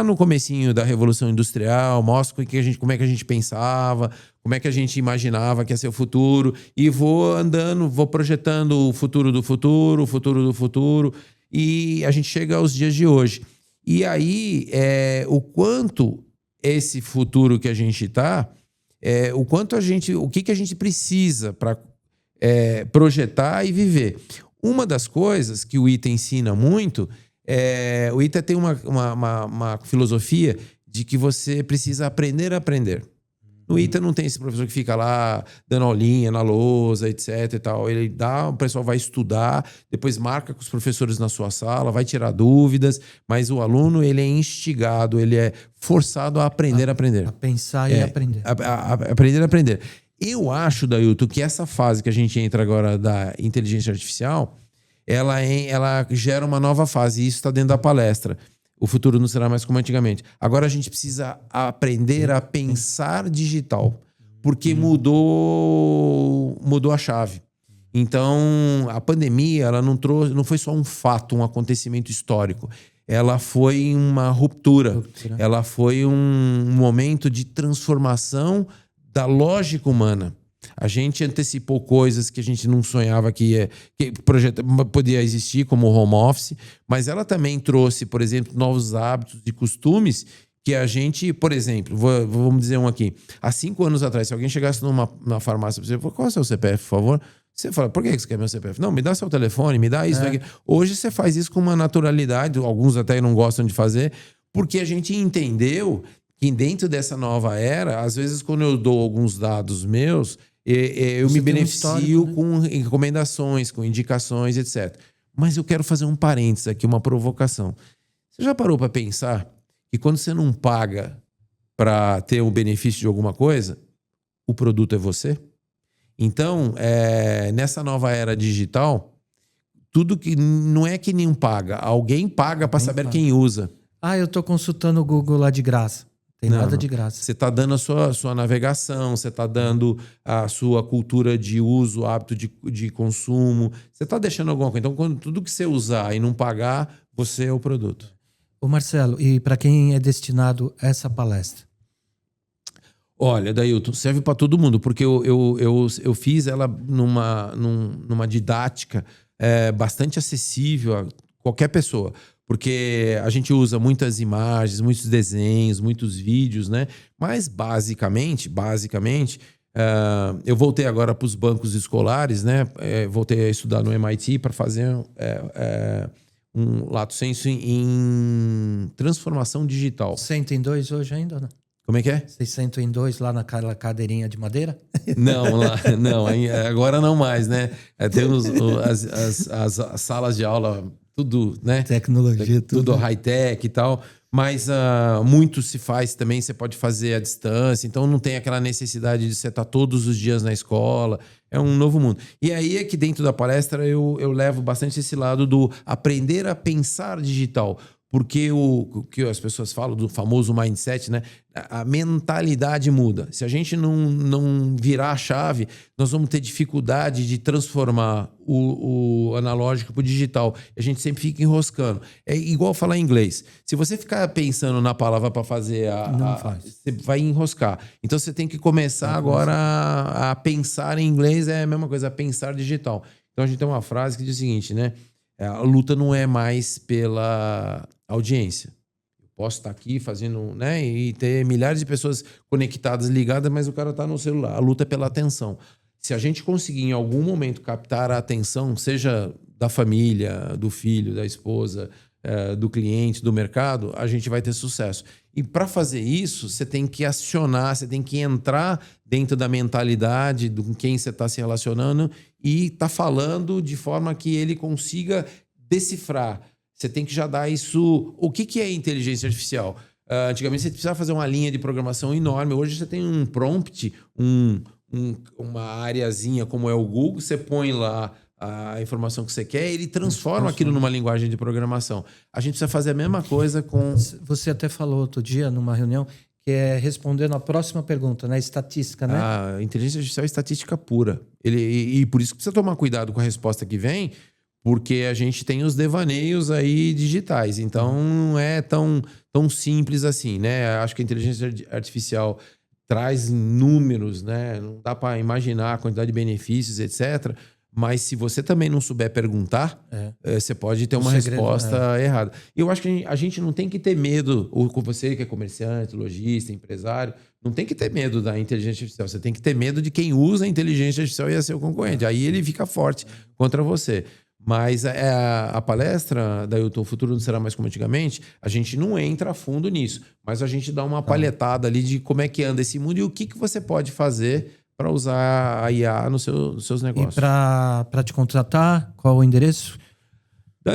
no comecinho da Revolução Industrial, mostro como é que a gente pensava, como é que a gente imaginava que ia ser o futuro, e vou andando, vou projetando o futuro do futuro, o futuro do futuro, e a gente chega aos dias de hoje. E aí, o quanto esse futuro que a gente está, o que a gente precisa para projetar e viver. Uma das coisas que o ITA ensina muito, o ITA tem uma filosofia de que você precisa aprender a aprender. No ITA não tem esse professor que fica lá dando aulinha na lousa, etc. e tal. O pessoal vai estudar, depois marca com os professores na sua sala, vai tirar dúvidas, mas o aluno ele é instigado, ele é forçado a aprender a aprender.
A pensar e aprender.
Aprender a aprender. Eu acho, Dailton, que essa fase que a gente entra agora da inteligência artificial, ela gera uma nova fase, e isso está dentro da palestra. O futuro não será mais como antigamente. Agora a gente precisa aprender a pensar digital, porque mudou a chave. Então, a pandemia ela não foi só um fato, um acontecimento histórico. Ela foi uma ruptura. Ela foi um momento de transformação da lógica humana. A gente antecipou coisas que a gente não sonhava que podia existir, como o home office, mas ela também trouxe, por exemplo, novos hábitos e costumes que a gente, por exemplo, vamos dizer um aqui, há 5 anos atrás, se alguém chegasse na farmácia e você falou, qual é o seu CPF, por favor? Você fala, por que você quer meu CPF? Não, me dá seu telefone, me dá isso. Hoje você faz isso com uma naturalidade, alguns até não gostam de fazer, porque a gente entendeu que dentro dessa nova era, às vezes quando eu dou alguns dados meus, eu me beneficio com recomendações, com indicações, etc. Mas eu quero fazer um parênteses aqui, uma provocação. Você já parou para pensar que quando você não paga para ter o benefício de alguma coisa, o produto é você? Então, nessa nova era digital, tudo que não é que nenhum paga, alguém paga para saber quem usa.
Eu estou consultando o Google lá de graça. Tem nada de graça.
Você está dando a sua navegação, você está dando a sua cultura de uso, hábito de consumo. Você está deixando alguma coisa. Então, tudo que você usar e não pagar, você é o produto.
Ô Marcelo, e para quem é destinado essa palestra?
Olha, Dailton, serve para todo mundo, porque eu fiz ela numa didática bastante acessível a qualquer pessoa. Porque a gente usa muitas imagens, muitos desenhos, muitos vídeos, né? Mas basicamente, eu voltei agora para os bancos escolares, né? Voltei a estudar no MIT para fazer um lato sensu em transformação digital.
Sentem 2 hoje ainda, né?
Como é que é?
Vocês sentam em dois lá naquela cadeirinha de madeira?
Não, não, agora não mais, né? Tem as salas de aula, tudo, né?
Tecnologia,
tudo high-tech e tal. Mas muito se faz também, você pode fazer à distância, então não tem aquela necessidade de você estar todos os dias na escola. É um novo mundo. E aí é que dentro da palestra eu levo bastante esse lado do aprender a pensar digital. Porque o que as pessoas falam do famoso mindset, né? A mentalidade muda. Se a gente não virar a chave, nós vamos ter dificuldade de transformar o analógico para o digital. A gente sempre fica enroscando. É igual falar inglês. Se você ficar pensando na palavra para fazer você vai enroscar. Então você tem que começar agora a pensar em inglês, é a mesma coisa, a pensar digital. Então a gente tem uma frase que diz o seguinte, né? A luta não é mais pela audiência. Eu posso estar aqui fazendo, né? E ter milhares de pessoas conectadas, ligadas, mas o cara está no celular. A luta é pela atenção. Se a gente conseguir em algum momento captar a atenção, seja da família, do filho, da esposa, do cliente, do mercado, a gente vai ter sucesso. E para fazer isso, você tem que acionar, você tem que entrar dentro da mentalidade com quem você está se relacionando e tá falando de forma que ele consiga decifrar. Você tem que já dar isso... O que é inteligência artificial? Antigamente você precisava fazer uma linha de programação enorme. Hoje você tem um prompt, uma areazinha como é o Google, você põe lá a informação que você quer, ele transforma aquilo numa linguagem de programação. A gente precisa fazer a mesma coisa com...
Você até falou outro dia, numa reunião, que é respondendo a próxima pergunta, né? Estatística, né?
A inteligência artificial é estatística pura. E por isso que precisa tomar cuidado com a resposta que vem, porque a gente tem os devaneios aí digitais. Então, não é tão simples assim, né? Acho que a inteligência artificial traz números, né? Não dá para imaginar a quantidade de benefícios, etc., mas se você também não souber perguntar, você pode ter uma resposta errada. Eu acho que a gente não tem que ter medo, ou você que é comerciante, lojista, empresário, não tem que ter medo da inteligência artificial. Você tem que ter medo de quem usa a inteligência artificial e é seu concorrente. Aí ele fica forte contra você. Mas a palestra da Ailton, O Futuro Não Será Mais Como Antigamente, a gente não entra a fundo nisso, mas a gente dá uma palhetada ali de como é que anda esse mundo e o que você pode fazer para usar a IA nos seus negócios.
E para te contratar, qual o endereço?
A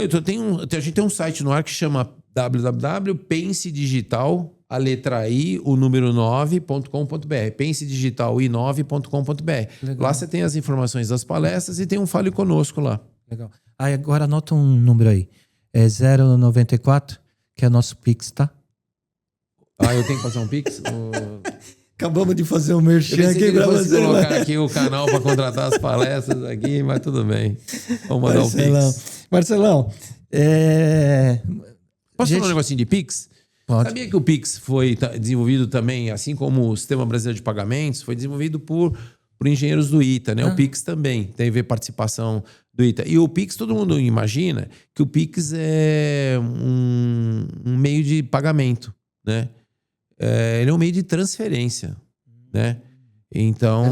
gente tem um site no ar que chama www.pensedigital, a letra I, o número 9.com.br. Pensedigital i9.com.br. Lá você tem as informações das palestras e tem um Fale Conosco lá.
Legal. Aí agora anota um número aí. É 094, que é nosso Pix, tá?
Eu tenho que fazer um Pix?
Acabamos de fazer um merchan aqui
para você. Colocar aqui o canal para contratar as palestras aqui, mas tudo bem. Vamos mandar um Pix.
Marcelão,
posso falar um negocinho de Pix?
Pode.
Sabia que o Pix foi desenvolvido também, assim como o Sistema Brasileiro de Pagamentos, foi desenvolvido por engenheiros do ITA, né? O Pix também teve participação do ITA. E o Pix, todo mundo imagina que o Pix é um meio de pagamento, né? Ele é um meio de transferência, né? Então,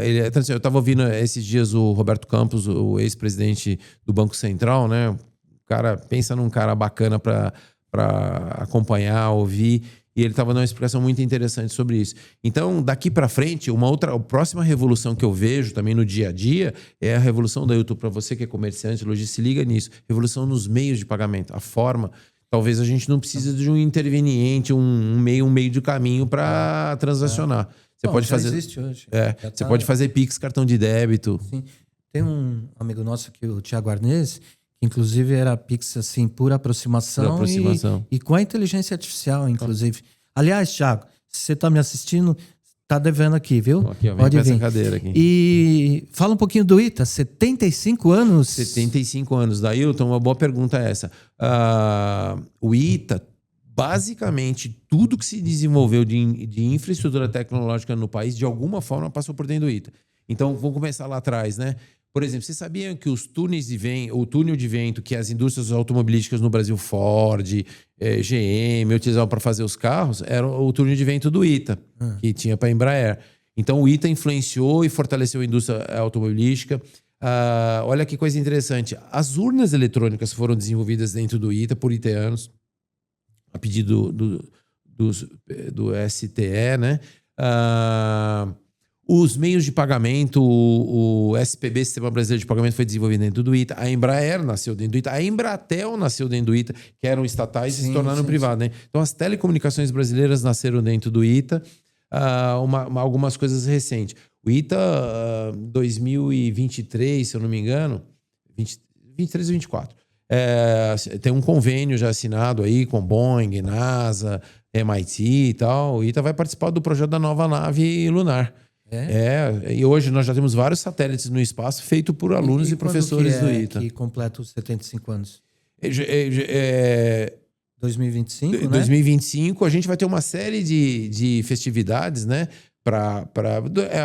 ele é transferência. Eu estava ouvindo esses dias o Roberto Campos, o ex-presidente do Banco Central, né? O cara, pensa num cara bacana para acompanhar, ouvir, e ele estava dando uma explicação muito interessante sobre isso. Então, daqui para frente, a próxima revolução que eu vejo também no dia a dia é a revolução da YouTube. Para você que é comerciante, lojista, se liga nisso. Revolução nos meios de pagamento, a forma. Talvez a gente não precise de um interveniente, um meio de caminho para transacionar. Você pode fazer.
Existe hoje.
Você pode fazer Pix, cartão de débito.
Sim. Tem um amigo nosso aqui, o Thiago Arnese, que inclusive era Pix assim, por aproximação. E com a inteligência artificial, inclusive. Aliás, Thiago, se você está me assistindo, tá devendo aqui, viu?
Aqui, pode vir. Essa cadeira aqui.
E fala um pouquinho do ITA, 75 anos?
75 anos. Da Ailton, uma boa pergunta é essa. O ITA, basicamente, tudo que se desenvolveu de infraestrutura tecnológica no país, de alguma forma, passou por dentro do ITA. Então, vamos começar lá atrás, né? Por exemplo, vocês sabiam que o túnel de vento que as indústrias automobilísticas no Brasil, Ford, GM, utilizavam para fazer os carros, era o túnel de vento do ITA, que tinha para a Embraer. Então, o ITA influenciou e fortaleceu a indústria automobilística. Olha que coisa interessante. As urnas eletrônicas foram desenvolvidas dentro do ITA por itanos, a pedido do STE, né? Os meios de pagamento, o SPB, Sistema Brasileiro de Pagamento, foi desenvolvido dentro do ITA. A Embraer nasceu dentro do ITA. A Embratel nasceu dentro do ITA, que eram estatais e se tornaram privadas, né? Então, as telecomunicações brasileiras nasceram dentro do ITA. Algumas coisas recentes. O ITA, 2023, se eu não me engano, 23 ou 24, tem um convênio já assinado aí com Boeing, NASA, MIT e tal. O ITA vai participar do projeto da nova nave lunar. E hoje nós já temos vários satélites no espaço feito por alunos e professores do ITA.
Que completa os 75 anos? 2025, né?
2025, a gente vai ter uma série de festividades, né?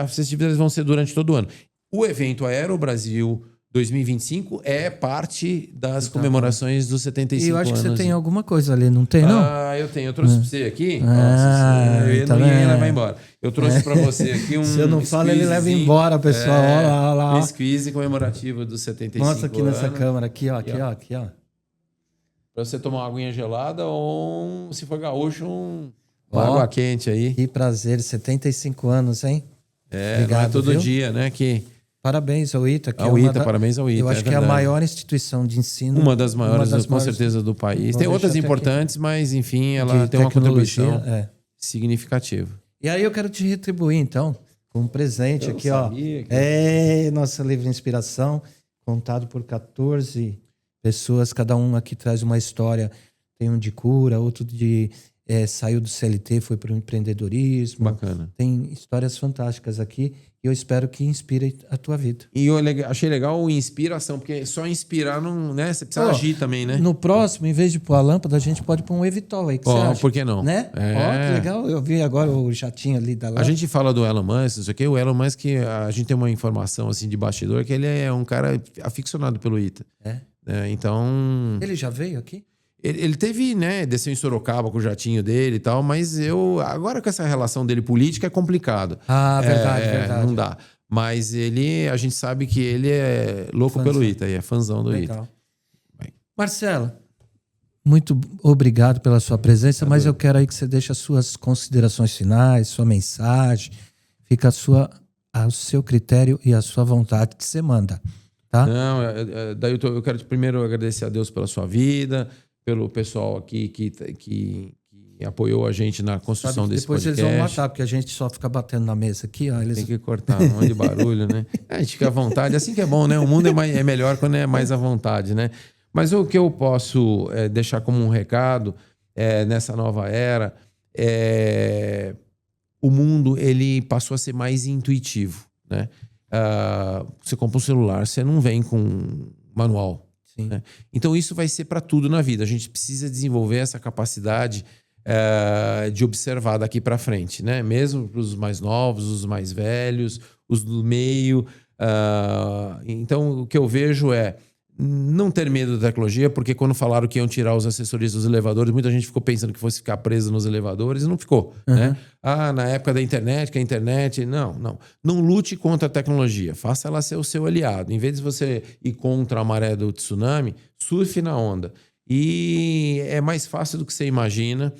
As festividades vão ser durante todo o ano. O evento Aero Brasil 2025 é parte das comemorações dos 75 anos.
E eu acho que você tem alguma coisa ali, não tem, não?
Eu tenho. Eu trouxe para você aqui. Nossa, não ia levar embora. Eu trouxe para você aqui um...
Se eu não falo, ele leva embora, pessoal. Olha lá.
Um squeeze comemorativo dos 75 anos.
Mostra aqui nessa câmera. Aqui, ó.
Para você tomar uma aguinha gelada ou, se for gaúcho, uma água quente aí.
Que prazer, 75 anos, hein?
Obrigado, não é todo dia, né?
Parabéns ao ITA.
Parabéns ao ITA.
Eu acho que é a maior instituição de ensino.
Uma das maiores, com certeza, do país. Tem outras importantes, mas, enfim, ela tem uma contribuição significativa.
E aí eu quero te retribuir, então, com um presente aqui, ó. Nossa livre inspiração, contado por 14 pessoas. Cada um aqui traz uma história. Tem um de cura, outro de... saiu do CLT, foi para o empreendedorismo.
Bacana.
Tem histórias fantásticas aqui e eu espero que inspire a tua vida.
E eu achei legal inspiração, porque só inspirar não, né? Você precisa agir também, né?
No próximo, em vez de pôr a lâmpada, a gente pode pôr um Evitol aí. Que você acha?
Por que não?
Né? Que legal. Eu vi agora o jatinho ali da lâmpada.
A gente fala do Elon Musk, não sei o quê. O Elon Musk, a gente tem uma informação assim de bastidor que ele é um cara aficionado pelo ITA. Então...
Ele já veio aqui?
Ele teve, né, desceu em Sorocaba com o jatinho dele e tal, mas agora com essa relação dele política é complicado.
Verdade.
Não dá. Mas a gente sabe que ele é louco pelo ITA, e é fãzão do ITA.
Marcelo, muito obrigado pela sua presença, mas eu quero aí que você deixe as suas considerações finais, sua mensagem, fica ao seu critério e à sua vontade que você manda, tá?
Não, daí eu quero primeiro agradecer a Deus pela sua vida, pelo pessoal aqui que apoiou a gente na construção desse podcast.
Depois eles vão matar, porque a gente só fica batendo na mesa aqui. Ó,
Tem que cortar um monte de barulho, né? A gente fica à vontade. Assim que é bom, né? O mundo é melhor quando é mais à vontade, né? Mas o que eu posso deixar como um recado nessa nova era o mundo ele passou a ser mais intuitivo, né? Você compra um celular, você não vem com manual. Né? Então isso vai ser para tudo na vida. A gente precisa desenvolver essa capacidade de observar daqui para frente, né? Mesmo para os mais novos, os mais velhos, os do meio. Então o que eu vejo é não ter medo da tecnologia, porque quando falaram que iam tirar os assessores dos elevadores, muita gente ficou pensando que fosse ficar preso nos elevadores e não ficou. Né? Na época da internet, que a internet... Não lute contra a tecnologia, faça ela ser o seu aliado. Em vez de você ir contra a maré do tsunami, surfe na onda. E é mais fácil do que você imagina.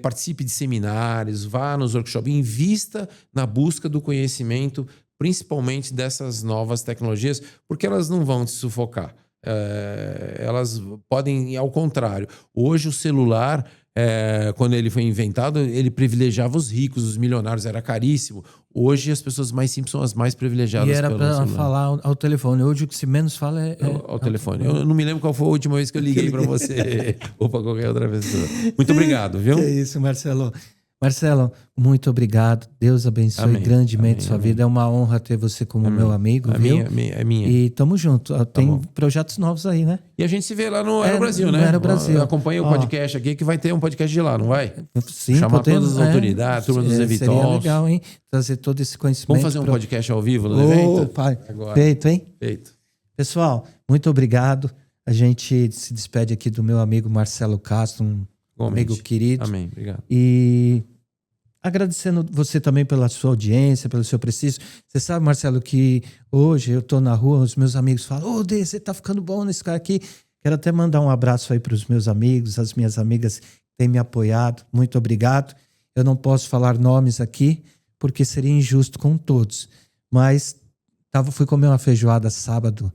Participe de seminários, vá nos workshops, invista na busca do conhecimento, principalmente dessas novas tecnologias, porque elas não vão te sufocar. Elas podem, ao contrário. Hoje o celular, quando ele foi inventado, ele privilegiava os ricos, os milionários, era caríssimo. Hoje as pessoas mais simples são as mais privilegiadas.
E era para falar ao telefone. Hoje o que se menos fala
ao telefone. Eu não me lembro qual foi a última vez que eu liguei para você ou para qualquer outra pessoa. Muito obrigado, viu?
Que isso, Marcelo. Marcelo, muito obrigado. Deus abençoe grandemente sua vida. É uma honra ter você como meu amigo, viu?
É minha.
E tamo junto. Tem projetos novos aí, né?
E a gente se vê lá no Aero Brasil, né?
Aero Brasil.
Acompanha o podcast aqui, que vai ter um podcast de lá, não vai?
Sim,
chamar todas as autoridades, turma dos Evitols.
Seria legal, hein? Trazer todo esse conhecimento.
Vamos fazer um podcast ao vivo no evento?
Pai. Agora. Feito, hein?
Feito.
Pessoal, muito obrigado. A gente se despede aqui do meu amigo Marcelo Castro, amigo querido.
Amém, obrigado.
E agradecendo você também pela sua audiência, pelo seu prestígio. Você sabe, Marcelo, que hoje eu tô na rua, os meus amigos falam: Dê, você tá ficando bom nesse cara aqui. Quero até mandar um abraço aí para os meus amigos, as minhas amigas que tem me apoiado. Muito obrigado. Eu não posso falar nomes aqui, porque seria injusto com todos. Mas fui comer uma feijoada sábado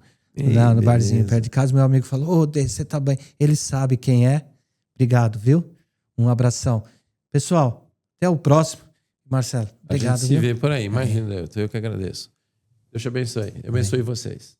lá no barzinho perto de casa. Meu amigo falou, ô, Dê, você tá bem? Ele sabe quem é. Obrigado, viu? Um abração. Pessoal, até o próximo. Marcelo, obrigado.
A gente se vê por aí. Imagina, eu que agradeço. Deus te abençoe. Eu abençoe vocês.